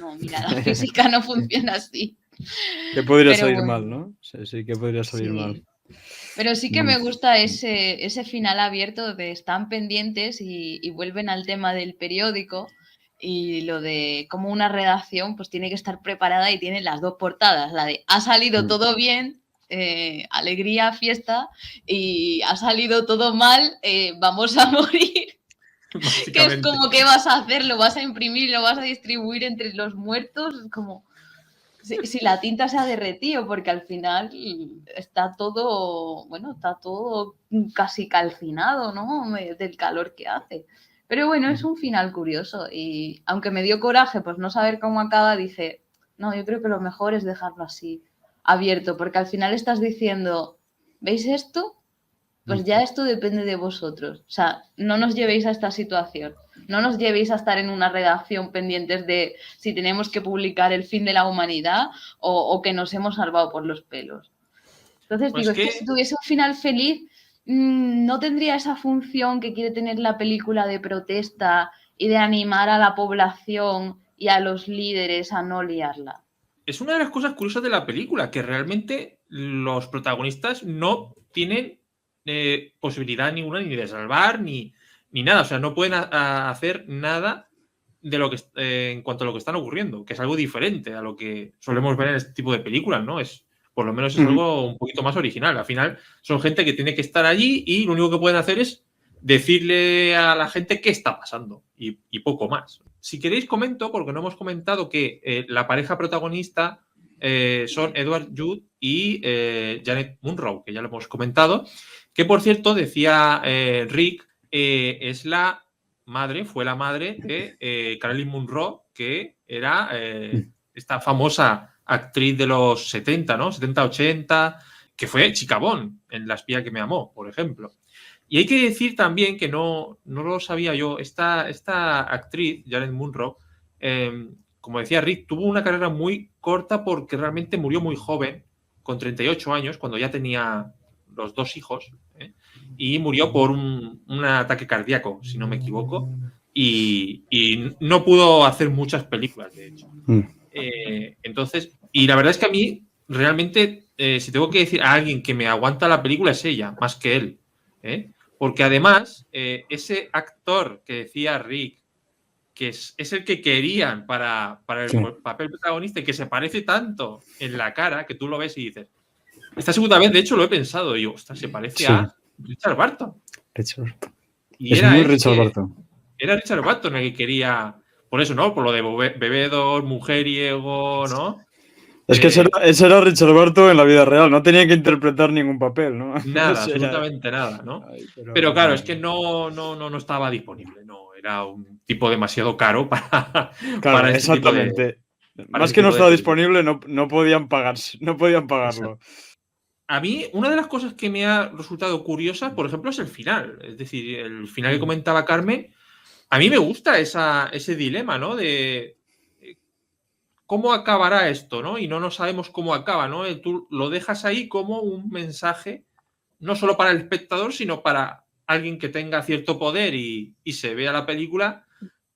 No, mira, la física no funciona así. Que podría salir mal, ¿no? Sí, que podría salir mal. Pero sí que me gusta ese final abierto de están pendientes y vuelven al tema del periódico y lo de cómo una redacción pues tiene que estar preparada y tiene las dos portadas, la de ha salido todo bien, alegría, fiesta, y ha salido todo mal, vamos a morir. Que es como, ¿qué vas a hacer? ¿Lo vas a imprimir? ¿Lo vas a distribuir entre los muertos? Es como... Si la tinta se ha derretido, porque al final está todo casi calcinado, ¿no? Del calor que hace. Pero bueno, es un final curioso y aunque me dio coraje pues no saber cómo acaba, dije, no, yo creo que lo mejor es dejarlo así, abierto, porque al final estás diciendo, ¿veis esto? Pues ya esto depende de vosotros. O sea, no nos llevéis a esta situación. No nos llevéis a estar en una redacción pendientes de si tenemos que publicar el fin de la humanidad o que nos hemos salvado por los pelos. Entonces, pues digo, es que si tuviese un final feliz, no tendría esa función que quiere tener la película de protesta y de animar a la población y a los líderes a no liarla. Es una de las cosas curiosas de la película, que realmente los protagonistas no tienen posibilidad ninguna ni de salvar ni nada, o sea, no pueden hacer nada de lo que en cuanto a lo que están ocurriendo, que es algo diferente a lo que solemos ver en este tipo de películas, ¿no? Por lo menos es algo un poquito más original. Al final son gente que tiene que estar allí y lo único que pueden hacer es decirle a la gente qué está pasando y poco más. Si queréis comento, porque no hemos comentado que la pareja protagonista son Edward Judd y Janet Munro, que ya lo hemos comentado, que por cierto decía Rick, es la madre, fue la madre de Caroline Munro, que era esta famosa actriz de los 70, ¿no? 70-80, que fue Chica Bond en La espía que me amó, por ejemplo. Y hay que decir también que no lo sabía yo, esta actriz, Janet Munro, como decía Rick, tuvo una carrera muy corta porque realmente murió muy joven, con 38 años, cuando ya tenía los 2 hijos, y murió por un ataque cardíaco, si no me equivoco, y no pudo hacer muchas películas, de hecho. Entonces, y la verdad es que a mí, realmente, si tengo que decir a alguien que me aguanta la película es ella, más que él. Porque además, ese actor que decía Rick, que es el que querían para el papel protagonista y que se parece tanto en la cara que tú lo ves y dices, esta segunda vez, de hecho, lo he pensado, y yo, ostras, se parece a Richard Burton. Y es muy Richard Burton. Era Richard Burton el que quería, por eso, ¿no? Por lo de bebedor, mujeriego, ¿no? Es que ese era Richard Burton en la vida real, no tenía que interpretar ningún papel, ¿no? Nada, absolutamente nada, ¿no? Ay, pero claro, es que no estaba disponible, no, era un tipo demasiado caro para exactamente. Más que no estaba disponible, no podían pagarlo. A mí, una de las cosas que me ha resultado curiosa, por ejemplo, es el final. Es decir, el final que comentaba Carmen, a mí me gusta ese dilema, ¿no? De cómo acabará esto, ¿no? Y no sabemos cómo acaba, ¿no? Tú lo dejas ahí como un mensaje, no solo para el espectador, sino para alguien que tenga cierto poder y se vea la película,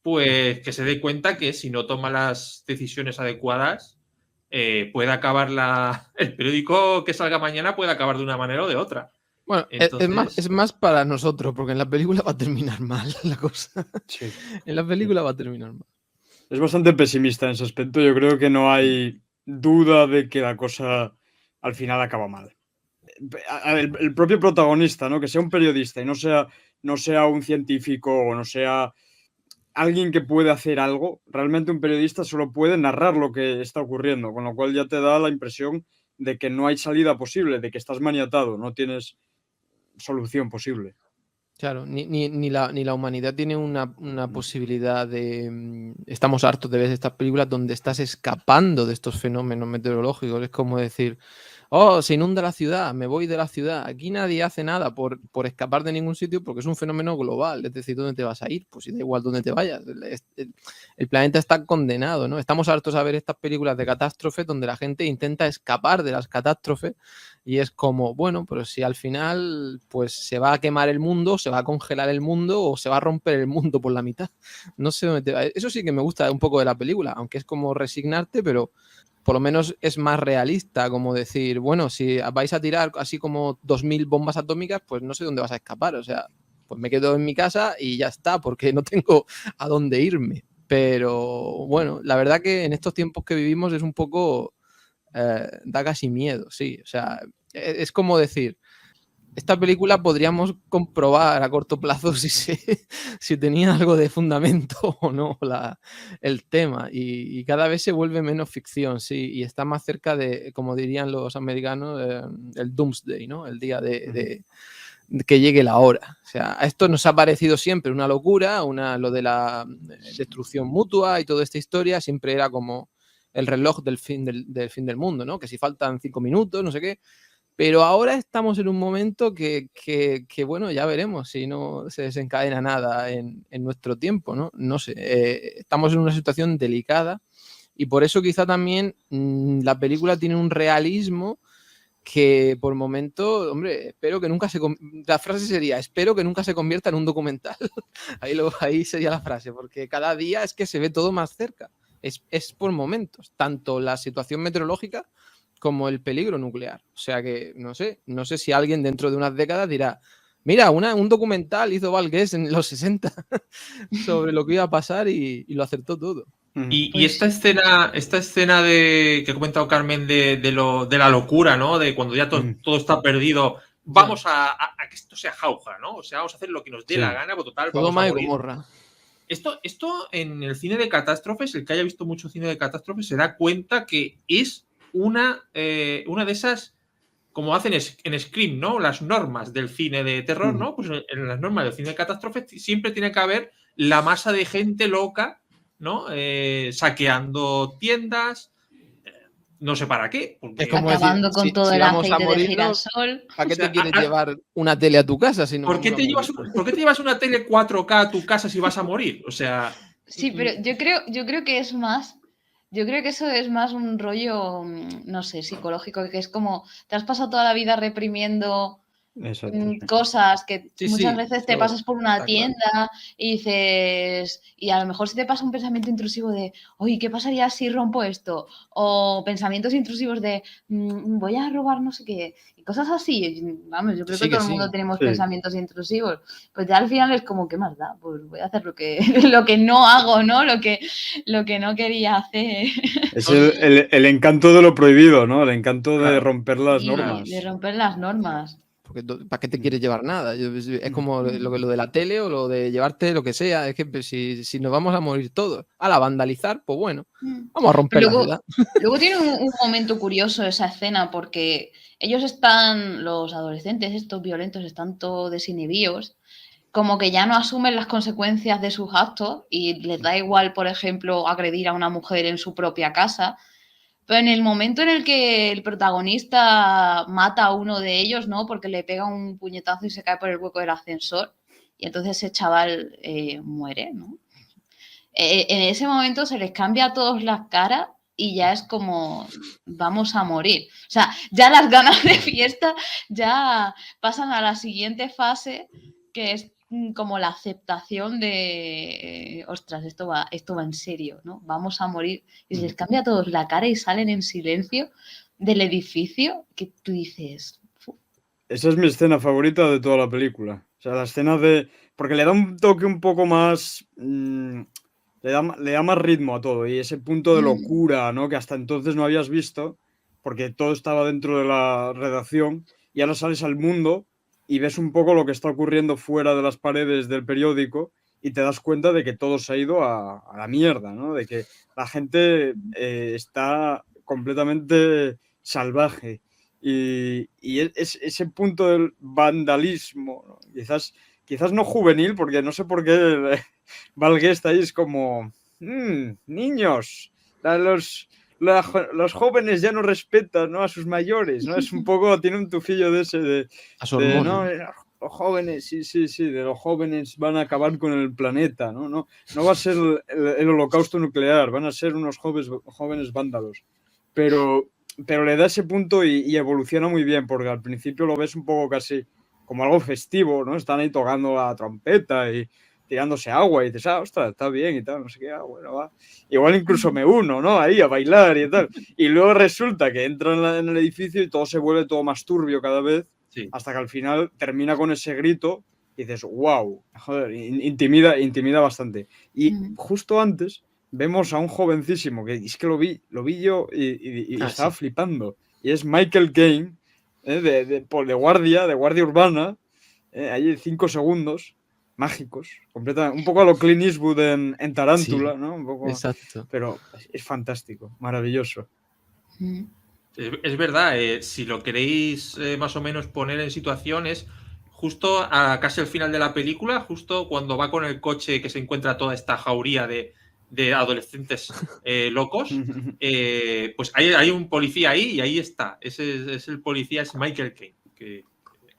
pues que se dé cuenta que si no toma las decisiones adecuadas, puede acabar el periódico que salga mañana puede acabar de una manera o de otra. Bueno, entonces... es más para nosotros, porque en la película va a terminar mal la cosa. Sí. En la película va a terminar mal. Es bastante pesimista en ese aspecto. Yo creo que no hay duda de que la cosa al final acaba mal. El propio protagonista, ¿no? Que sea un periodista y no sea un científico o no sea alguien que puede hacer algo. Realmente un periodista solo puede narrar lo que está ocurriendo, con lo cual ya te da la impresión de que no hay salida posible, de que estás maniatado, no tienes solución posible. Claro, ni la humanidad tiene una posibilidad de... Estamos hartos de ver estas películas donde estás escapando de estos fenómenos meteorológicos. Es como decir, oh, se inunda la ciudad, me voy de la ciudad. Aquí nadie hace nada por escapar de ningún sitio porque es un fenómeno global. Es decir, ¿dónde te vas a ir? Pues da igual dónde te vayas. El planeta está condenado, ¿no? Estamos hartos a ver estas películas de catástrofes donde la gente intenta escapar de las catástrofes y es como, bueno, pero si al final pues se va a quemar el mundo, se va a congelar el mundo o se va a romper el mundo por la mitad. No sé dónde te va. Eso sí que me gusta un poco de la película, aunque es como resignarte, pero por lo menos es más realista, como decir, bueno, si vais a tirar así como 2000 bombas atómicas, pues no sé dónde vas a escapar. O sea, pues me quedo en mi casa y ya está, porque no tengo a dónde irme. Pero bueno, la verdad que en estos tiempos que vivimos es un poco... da casi miedo, sí. O sea, es como decir, esta película podríamos comprobar a corto plazo si tenía algo de fundamento o no el tema. Y cada vez se vuelve menos ficción, sí. Y está más cerca de, como dirían los americanos, el doomsday, ¿no? El día de que llegue la hora. O sea, a esto nos ha parecido siempre una locura, lo de la destrucción mutua y toda esta historia siempre era como el reloj del fin del mundo, ¿no? Que si faltan 5 minutos, no sé qué. Pero ahora estamos en un momento que bueno, ya veremos si no se desencadena nada en nuestro tiempo, ¿no? No sé, estamos en una situación delicada y por eso quizá también la película tiene un realismo que por momento, hombre, espero que nunca la frase sería, espero que nunca se convierta en un documental. Ahí sería la frase, porque cada día es que se ve todo más cerca. Es por momentos, tanto la situación meteorológica como el peligro nuclear. O sea que no sé si alguien dentro de unas décadas dirá, mira, un documental hizo Val Guest en los 60 sobre lo que iba a pasar y lo acertó todo. Y esta escena que ha comentado Carmen de la locura, ¿no? De cuando ya todo está perdido, vamos a que esto sea jauja, ¿no? O sea, vamos a hacer lo que nos dé Sí. la gana, porque total, Todo vamos a más y morir. Gomorra. Esto en el cine de catástrofes, el que haya visto mucho cine de catástrofes se da cuenta que es una de esas, como hacen en Scream, ¿no? Las normas del cine de terror, ¿no? Pues en las normas del cine de catástrofes siempre tiene que haber la masa de gente loca, ¿no? Saqueando tiendas, no sé para qué. Porque, Es como decir, Acabando con todo si el vamos a aceite de morirnos, girasol. ¿para qué O sea, te quieres llevar una tele a tu casa si no ¿por qué te llevas una tele 4K a tu casa si vas a morir? O sea, Sí, pero yo creo que es más. Yo creo que eso es más un rollo, no sé, psicológico, que es como te has pasado toda la vida reprimiendo Exacto. Sí. cosas que Sí, muchas sí, veces te eso pasas por una está tienda y dices, y a lo mejor si te pasa un pensamiento intrusivo de, oye, ¿qué pasaría si rompo esto? O pensamientos intrusivos de, voy a robar no sé qué, y cosas así. Vamos, yo creo Sí, que que todo el sí. mundo tenemos Sí. pensamientos intrusivos. Pues ya al final es como, ¿qué más da? Pues voy a hacer lo que, lo que no hago, ¿no? Lo que no quería hacer. Es el encanto de lo prohibido, ¿no? El encanto de Claro. romper las Sí, normas. de romper las normas. Porque ¿para qué te quieres llevar nada? Es como lo de la tele o lo de llevarte lo que sea. Es que pues, si nos vamos a morir todos, a la vandalizar, pues bueno, vamos a romper la ciudad. Luego tiene un momento curioso esa escena porque ellos están, los adolescentes, estos violentos, están todos desinhibidos, como que ya no asumen las consecuencias de sus actos y les da igual, por ejemplo, agredir a una mujer en su propia casa. Pero en el momento en el que el protagonista mata a uno de ellos, ¿no? Porque le pega un puñetazo y se cae por el hueco del ascensor, y entonces ese chaval muere, ¿no? En ese momento se les cambia a todos las caras y ya es como vamos a morir. O sea, ya las ganas de fiesta ya pasan a la siguiente fase, que es como la aceptación de ostras, esto va en serio, ¿no? Vamos a morir. Y se les cambia a todos la cara y salen en silencio del edificio que tú dices. Esa es mi escena favorita de toda la película. O sea, la escena de... Porque le da un toque un poco más... le da más ritmo a todo y ese punto de locura, ¿no? Que hasta entonces no habías visto, porque todo estaba dentro de la redacción y ahora sales al mundo y ves un poco lo que está ocurriendo fuera de las paredes del periódico y te das cuenta de que todo se ha ido a la mierda, ¿no? De que la gente está completamente salvaje y ese punto del vandalismo, ¿no? Quizás no juvenil, porque no sé por qué Val Guest ahí es como, niños, los jóvenes ya no respetan, ¿no? A sus mayores, ¿no? Es un poco, tiene un tufillo de ese A su hormona. ¿no? Los jóvenes, sí, de los jóvenes van a acabar con el planeta, ¿no? No va a ser el holocausto nuclear, van a ser unos jóvenes vándalos. Pero le da ese punto y evoluciona muy bien, porque al principio lo ves un poco casi como algo festivo, ¿no? Están ahí tocando la trompeta y tirándose agua y dices, ostras, está bien y tal, no sé qué, bueno, va. Igual incluso me uno, ¿no? Ahí a bailar y tal. Y luego resulta que entran en el edificio y todo se vuelve todo más turbio cada vez, sí. hasta que al final termina con ese grito y dices, wow, joder, intimida bastante. Y justo antes vemos a un jovencísimo, que es que lo vi yo y estaba flipando. Y es Michael Caine, de guardia urbana, ahí 5 segundos, mágicos, completamente, un poco a lo Clint Eastwood en Tarántula, ¿no? Un poco, exacto. pero es fantástico, maravilloso. Es verdad, si lo queréis más o menos poner en situaciones, justo a casi al final de la película, justo cuando va con el coche que se encuentra toda esta jauría de adolescentes locos, pues hay un policía ahí y ahí está. Ese es el policía, es Michael Caine. Que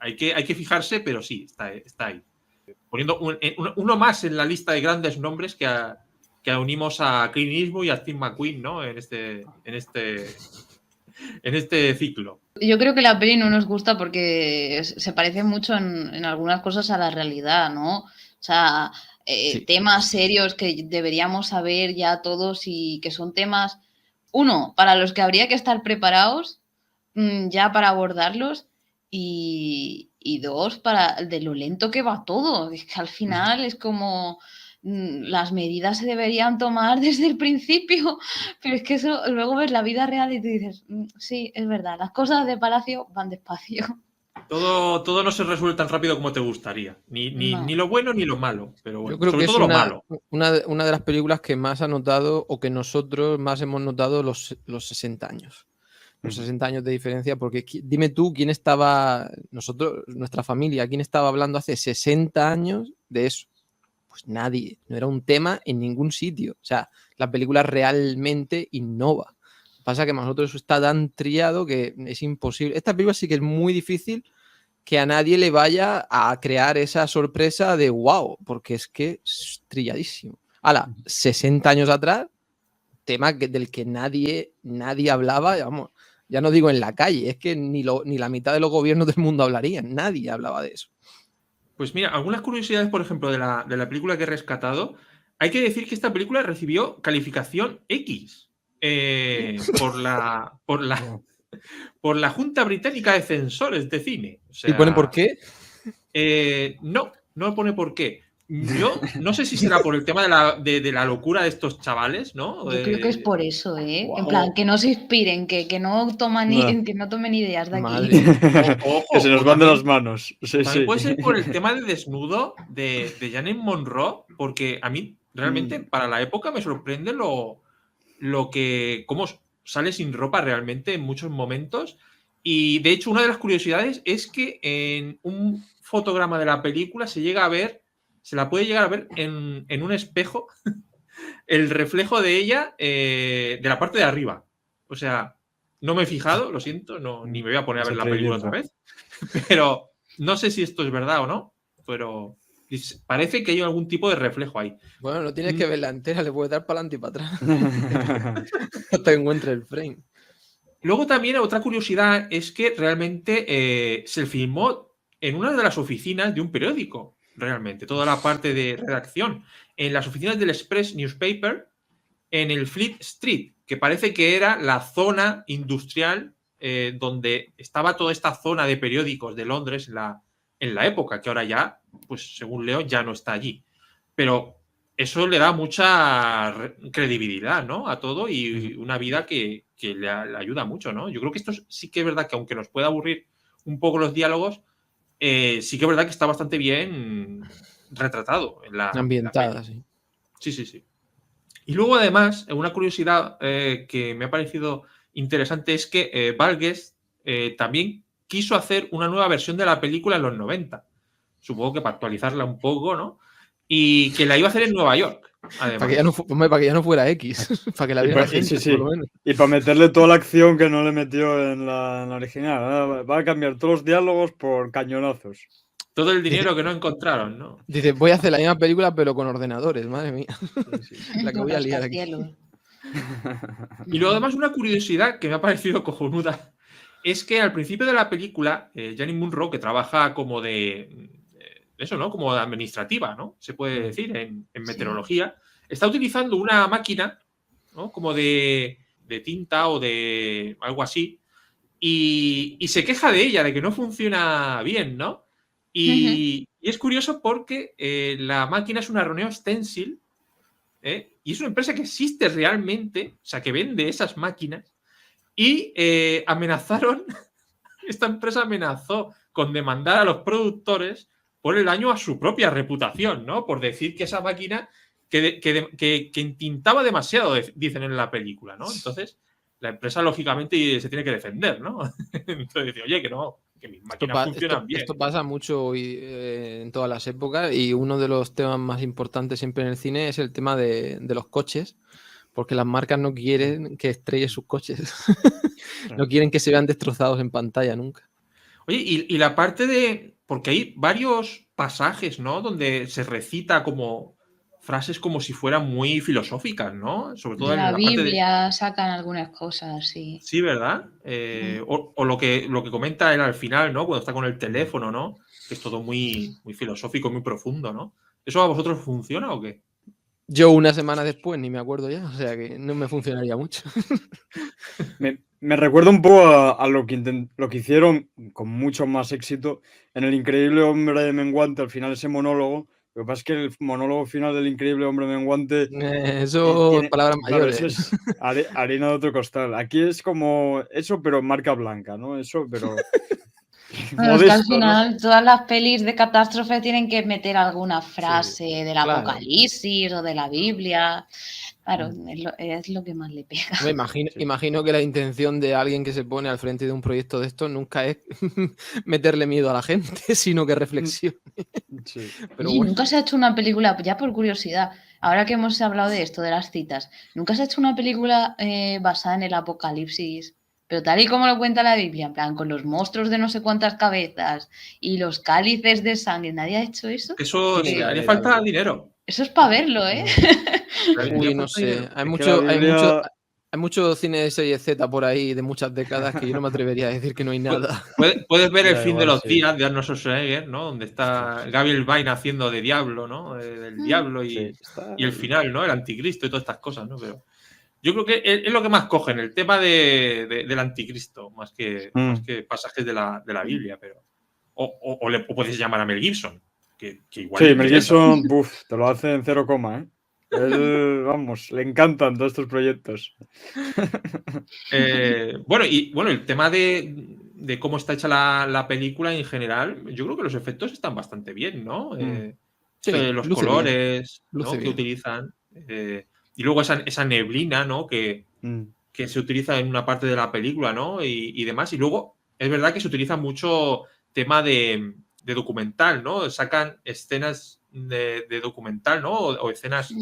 hay que fijarse, pero sí, está ahí. Poniendo uno más en la lista de grandes nombres que unimos a Clint Eastwood y a Steve McQueen, ¿no? En este ciclo. Yo creo que la peli no nos gusta porque se parece mucho en algunas cosas a la realidad, ¿no? O sea, temas serios que deberíamos saber ya todos y que son temas, uno, para los que habría que estar preparados ya para abordarlos y dos, para de lo lento que va todo. Es que al final es como las medidas se deberían tomar desde el principio, pero es que eso luego ves la vida real y tú dices, sí, es verdad, las cosas de Palacio van despacio. Todo no se resuelve tan rápido como te gustaría. No. Ni lo bueno ni lo malo. Pero bueno, Yo creo sobre que es todo lo malo. una de las películas que más ha notado o que nosotros más hemos notado los 60 años. Los 60 años de diferencia, porque dime tú quién estaba, nosotros, nuestra familia, quién estaba hablando hace 60 años de eso. Pues nadie, no era un tema en ningún sitio. O sea, la película realmente innova. Pasa que nosotros está tan trillado que es imposible. Esta película sí que es muy difícil que a nadie le vaya a crear esa sorpresa de wow, porque es que es trilladísimo. 60 años atrás, tema del que nadie hablaba, vamos, ya no digo en la calle, es que ni la mitad de los gobiernos del mundo hablarían, nadie hablaba de eso. Pues mira, algunas curiosidades, por ejemplo, de la película que he rescatado. Hay que decir que esta película recibió calificación X por la Junta Británica de Censores de Cine. O sea, ¿Y pone por qué? No pone por qué. Yo no sé si será por el tema de la locura de estos chavales, ¿no? Yo creo que es por eso, ¿eh? Wow. En plan, que no se inspiren, que no tomen ideas de aquí. Madre. Ojo, Que se nos o van de también- las manos. Sí, También sí. puede ser por el tema de desnudo de Janet Monroe, porque a mí realmente para la época me sorprende cómo sale sin ropa realmente en muchos momentos. Y de hecho, una de las curiosidades es que en un fotograma de la película se la puede llegar a ver en un espejo el reflejo de ella de la parte de arriba. O sea, no me he fijado, lo siento, ni me voy a poner a ver la película otra vez. Pero no sé si esto es verdad o no, pero parece que hay algún tipo de reflejo ahí. Bueno, no tienes que verla entera, le puedes dar para adelante y para atrás. Hasta que encuentre el frame. Luego también otra curiosidad es que realmente se filmó en una de las oficinas de un periódico, realmente, toda la parte de redacción, en las oficinas del Express Newspaper, en el Fleet Street, que parece que era la zona industrial donde estaba toda esta zona de periódicos de Londres en la época, que ahora ya, pues según leo, ya no está allí. Pero eso le da mucha credibilidad, ¿no? A todo y una vida que le ayuda mucho, ¿no? Yo creo que esto sí que es verdad que aunque nos pueda aburrir un poco los diálogos, sí que es verdad que está bastante bien retratado en la Ambientada, peli. sí. Sí. Y luego, además, una curiosidad que me ha parecido interesante es que Valgues también quiso hacer una nueva versión de la película en los 90. Supongo que para actualizarla un poco, ¿no? Y que la iba a hacer en Nueva York, además. Para que ya no fuera X. Para que la viera la gente, Sí. por lo menos. Y para meterle toda la acción que no le metió en la original. Va a cambiar todos los diálogos por cañonazos. Todo el dinero que no encontraron, ¿no? Dice, voy a hacer la misma película, pero con ordenadores, madre mía. La que voy a liar aquí. Y luego, además, una curiosidad que me ha parecido cojonuda es que al principio de la película, Janet Monroe, que trabaja como eso, ¿no? Como de administrativa, ¿no? Se puede decir en meteorología, está utilizando una máquina, ¿no? Como de tinta o de algo así, y se queja de ella, de que no funciona bien, ¿no? Y es curioso porque la máquina es una Roneo Stencil, y es una empresa que existe realmente, o sea, que vende esas máquinas, y esta empresa amenazó con demandar a los productores por el daño a su propia reputación, ¿no? Por decir que esa máquina que intintaba demasiado, dicen en la película, ¿no? Entonces, la empresa, lógicamente, se tiene que defender, ¿no? Entonces, dice, oye, que mis máquinas funcionan bien. Esto pasa mucho en todas las épocas, y uno de los temas más importantes siempre en el cine es el tema de los coches, porque las marcas no quieren que estrellen sus coches. No quieren que se vean destrozados en pantalla nunca. Oye, y la parte porque hay varios pasajes, ¿no? Donde se recita como frases como si fueran muy filosóficas, ¿no? Sobre todo de en la la Biblia parte sacan algunas cosas, sí. Sí, ¿verdad? O lo que comenta él al final, ¿no? Cuando está con el teléfono, ¿no? Que es todo muy, muy filosófico, muy profundo, ¿no? ¿Eso a vosotros funciona o qué? Yo una semana después ni me acuerdo ya, o sea que no me funcionaría mucho. Me recuerda un poco a lo que hicieron con mucho más éxito en El Increíble Hombre Menguante, al final ese monólogo. Lo que pasa es que el monólogo final del Increíble Hombre Menguante eso palabras mayores. Claro, eso es harina de otro costal. Aquí es como eso, pero marca blanca, ¿no? Eso, pero Bueno, es que al modesto, ¿no? final todas las pelis de catástrofe tienen que meter alguna frase del claro. Apocalipsis o de la Biblia. Claro, Mm. es lo que más le pega. Me imagino que la intención de alguien que se pone al frente de un proyecto de esto nunca es meterle miedo a la gente, sino que reflexione. Sí. Pero Oye, bueno, nunca se ha hecho una película, ya por curiosidad, ahora que hemos hablado de esto, de las citas, nunca se ha hecho una película basada en el apocalipsis, pero tal y como lo cuenta la Biblia, en plan, con los monstruos de no sé cuántas cabezas y los cálices de sangre, ¿nadie ha hecho eso? Eso tiene que haría haber falta algo. dinero. Eso es para verlo, ¿eh? Haría Uy, no falta sé. dinero. Hay Es que la Biblia... hay mucho cine de serie Z por ahí de muchas décadas que yo no me atrevería a decir que no hay nada. Puedes ver El Ya, fin de igual los sí. días de Arnold Schwarzenegger, ¿no? Donde está Gabriel Byrne haciendo de diablo, ¿no? Del diablo Sí, está... y el final, ¿no? El anticristo y todas estas cosas, ¿no? Pero yo creo que es lo que más cogen, el tema del anticristo, más que pasajes de la Biblia, pero. O puedes llamar a Mel Gibson, que igual Sí, le Mel interesa. Gibson, buf, te lo hace en 0, ¿eh? Él, vamos, le encantan todos estos proyectos. Bueno, el tema de cómo está hecha la película en general, yo creo que los efectos están bastante bien, ¿no? Esto de Sí, los luce bien. colores, Luce ¿no? que bien. utilizan. Y luego esa neblina, ¿no? Que se utiliza en una parte de la película, ¿no? Y demás. Y luego es verdad que se utiliza mucho tema de documental, ¿no? Sacan escenas de documental, ¿no? O escenas,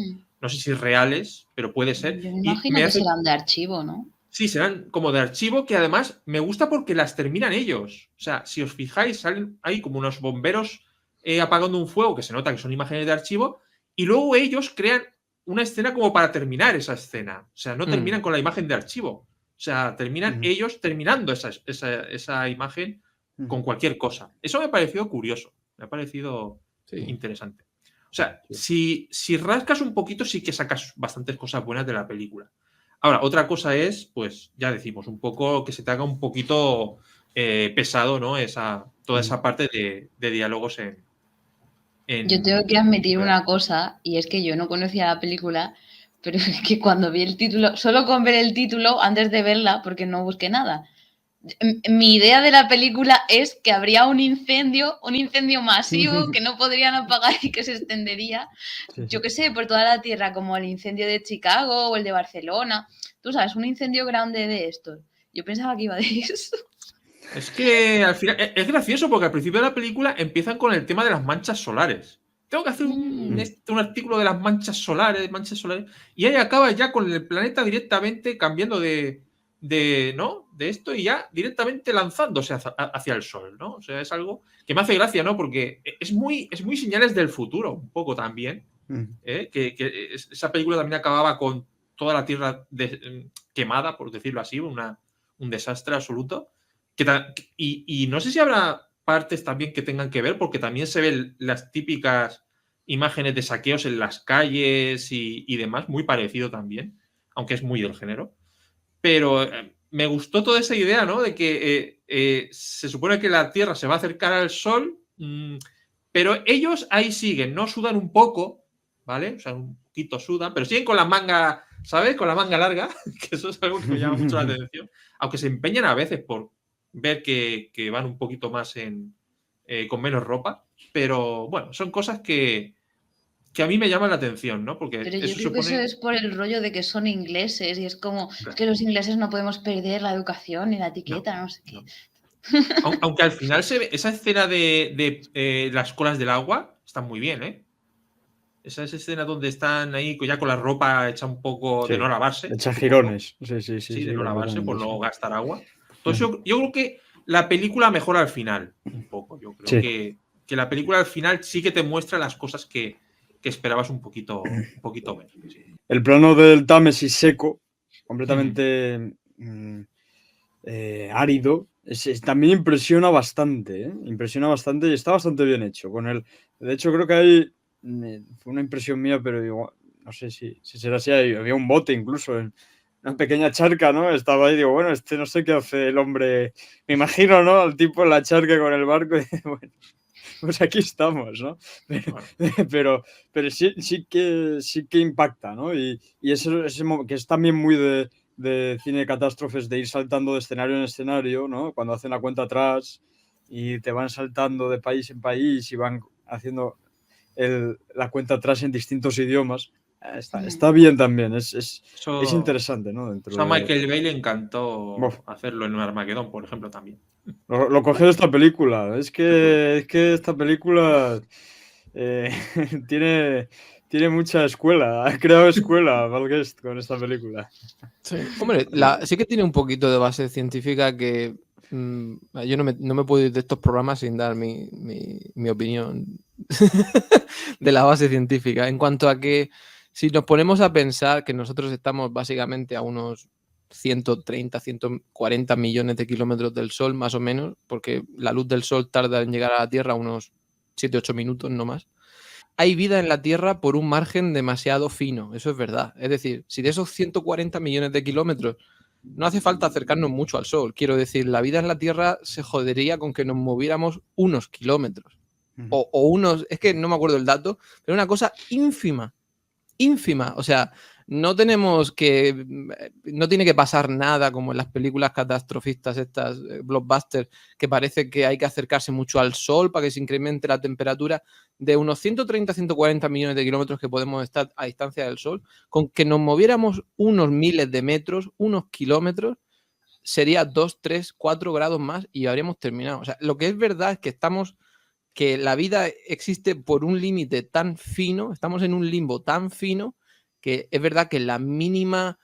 no sé si reales, pero puede ser. Yo me Y imagino me que hace. serán de archivo, ¿no? Sí, serán como de archivo, que además me gusta porque las terminan ellos. O sea, si os fijáis, salen ahí como unos bomberos apagando un fuego, que se nota que son imágenes de archivo, y luego ellos crean una escena como para terminar esa escena. O sea, no terminan con la imagen de archivo. O sea, terminan ellos terminando esa imagen con cualquier cosa. Eso me ha parecido curioso, me ha parecido interesante. O sea, si rascas un poquito, sí que sacas bastantes cosas buenas de la película. Ahora, otra cosa es, pues ya decimos, un poco que se te haga un poquito pesado, ¿no? Toda esa parte de diálogos Yo tengo que admitir una cosa, y es que yo no conocía la película, pero es que cuando vi el título, solo con ver el título antes de verla, porque no busqué nada, mi idea de la película es que habría un incendio masivo que no podrían apagar y que se extendería, yo qué sé, por toda la tierra, como el incendio de Chicago o el de Barcelona. Tú sabes, un incendio grande de estos. Yo pensaba que iba de eso. Es que al final es gracioso porque al principio de la película empiezan con el tema de las manchas solares. Tengo que hacer un artículo de las manchas solares, y ahí acaba ya con el planeta directamente cambiando ¿no? de esto y ya directamente lanzándose hacia el sol, ¿no? O sea, es algo que me hace gracia, ¿no? Porque es muy señales del futuro, un poco también. Que esa película también acababa con toda la tierra quemada, por decirlo así, un desastre absoluto. Y no sé si habrá partes también que tengan que ver, porque también se ven las típicas imágenes de saqueos en las calles y demás, muy parecido también, aunque es muy del género. Pero me gustó toda esa idea, ¿no? De que se supone que la Tierra se va a acercar al Sol, pero ellos ahí siguen, ¿no? Sudan un poco, ¿vale? O sea, un poquito sudan, pero siguen con la manga, ¿sabes? Con la manga larga, que eso es algo que me llama mucho la atención. Aunque se empeñan a veces por ver que van un poquito más con menos ropa, pero bueno, son cosas que a mí me llaman la atención, ¿no? Porque Pero yo eso creo que eso supone. es por el rollo de que son ingleses y es como, es que los ingleses no podemos perder la educación ni la etiqueta, no sé qué. Aunque al final se ve esa escena de las colas del agua, está muy bien, ¿eh? Esa es escena donde están ahí ya con la ropa hecha un poco de no lavarse. Hecha girones. Sí. Sí, de no lavarse por no gastar agua. Entonces Ujú. yo creo que la película mejora al final, un poco. Yo creo que la película al final sí que te muestra las cosas que esperabas un poquito ver. Sí. El plano del Támesis seco, completamente árido, también impresiona bastante, ¿eh? Impresiona bastante y está bastante bien hecho. De hecho, creo que ahí fue una impresión mía, pero digo, no sé si será así. Había un bote incluso en una pequeña charca, ¿no? Estaba ahí, digo, bueno, no sé qué hace el hombre. Me imagino, ¿no? Al tipo en la charca con el barco y bueno, pues aquí estamos, ¿no? Pero sí que impacta, ¿no? Y eso que es también muy de cine de catástrofes, de ir saltando de escenario en escenario, ¿no? Cuando hacen la cuenta atrás y te van saltando de país en país y van haciendo la cuenta atrás en distintos idiomas. Está bien también, es interesante, ¿no? Dentro a de... Michael Bay le encantó Uf. hacerlo en Armageddon, por ejemplo, también. Lo cogió de esta película. Es que esta película tiene mucha escuela. Ha creado escuela Val Guest con esta película. Sí. Hombre, sí que tiene un poquito de base científica que yo no me puedo ir de estos programas sin dar mi opinión de la base científica. En cuanto a que si nos ponemos a pensar que nosotros estamos básicamente a unos 130, 140 millones de kilómetros del Sol, más o menos, porque la luz del Sol tarda en llegar a la Tierra unos 7-8 minutos, no más. Hay vida en la Tierra por un margen demasiado fino, eso es verdad. Es decir, si de esos 140 millones de kilómetros no hace falta acercarnos mucho al Sol, quiero decir, la vida en la Tierra se jodería con que nos moviéramos unos kilómetros. O unos, es que no me acuerdo el dato, pero una cosa ínfima, o sea, no tiene que pasar nada como en las películas catastrofistas estas, blockbusters, que parece que hay que acercarse mucho al Sol para que se incremente la temperatura. De unos 130-140 millones de kilómetros que podemos estar a distancia del Sol, con que nos moviéramos unos miles de metros, unos kilómetros, sería 2, 3, 4 grados más y habríamos terminado. O sea, lo que es verdad es que la vida existe por un límite tan fino, estamos en un limbo tan fino, que es verdad que la mínima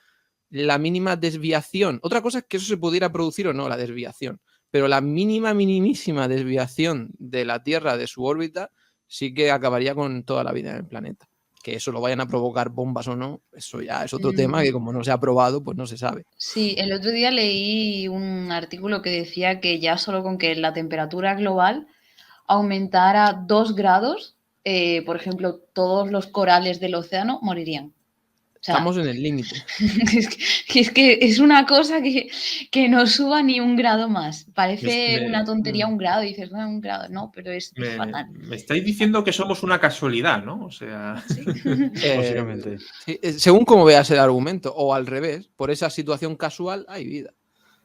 desviación, otra cosa es que eso se pudiera producir o no, la desviación, pero la minimísima desviación de la Tierra de su órbita sí que acabaría con toda la vida en el planeta. Que eso lo vayan a provocar bombas o no, eso ya es otro tema que como no se ha probado, pues no se sabe. Sí, el otro día leí un artículo que decía que ya solo con que la temperatura global aumentara 2 grados, por ejemplo, todos los corales del océano morirían. O sea, estamos en el límite. es que es una cosa que no suba ni un grado más. Parece una tontería un grado, y dices, no, un grado, no, pero es fatal. Me estáis diciendo que somos una casualidad, ¿no? O sea, ¿Sí? Básicamente. Según como veas el argumento, o al revés, por esa situación casual hay vida.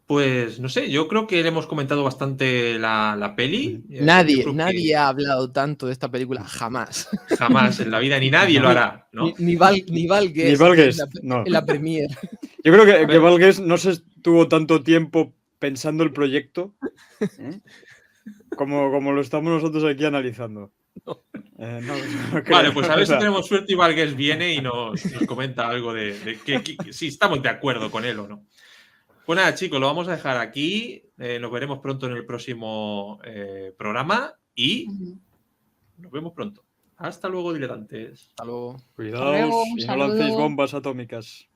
Pues no sé, yo creo que le hemos comentado bastante la peli. Nadie ha hablado tanto de esta película jamás. Jamás en la vida, ni nadie lo hará, ¿no? Ni Val Guest no. en la premiere. Yo creo que Val Guest no se estuvo tanto tiempo pensando el proyecto como lo estamos nosotros aquí analizando. No. Vale, pues a ver si tenemos suerte y Val Guest viene y nos comenta algo de que si estamos de acuerdo con él o no. Pues nada, chicos, lo vamos a dejar aquí. Nos veremos pronto en el próximo programa y nos vemos pronto. Hasta luego, diletantes. Hasta luego. Cuidaos y no lancéis bombas atómicas.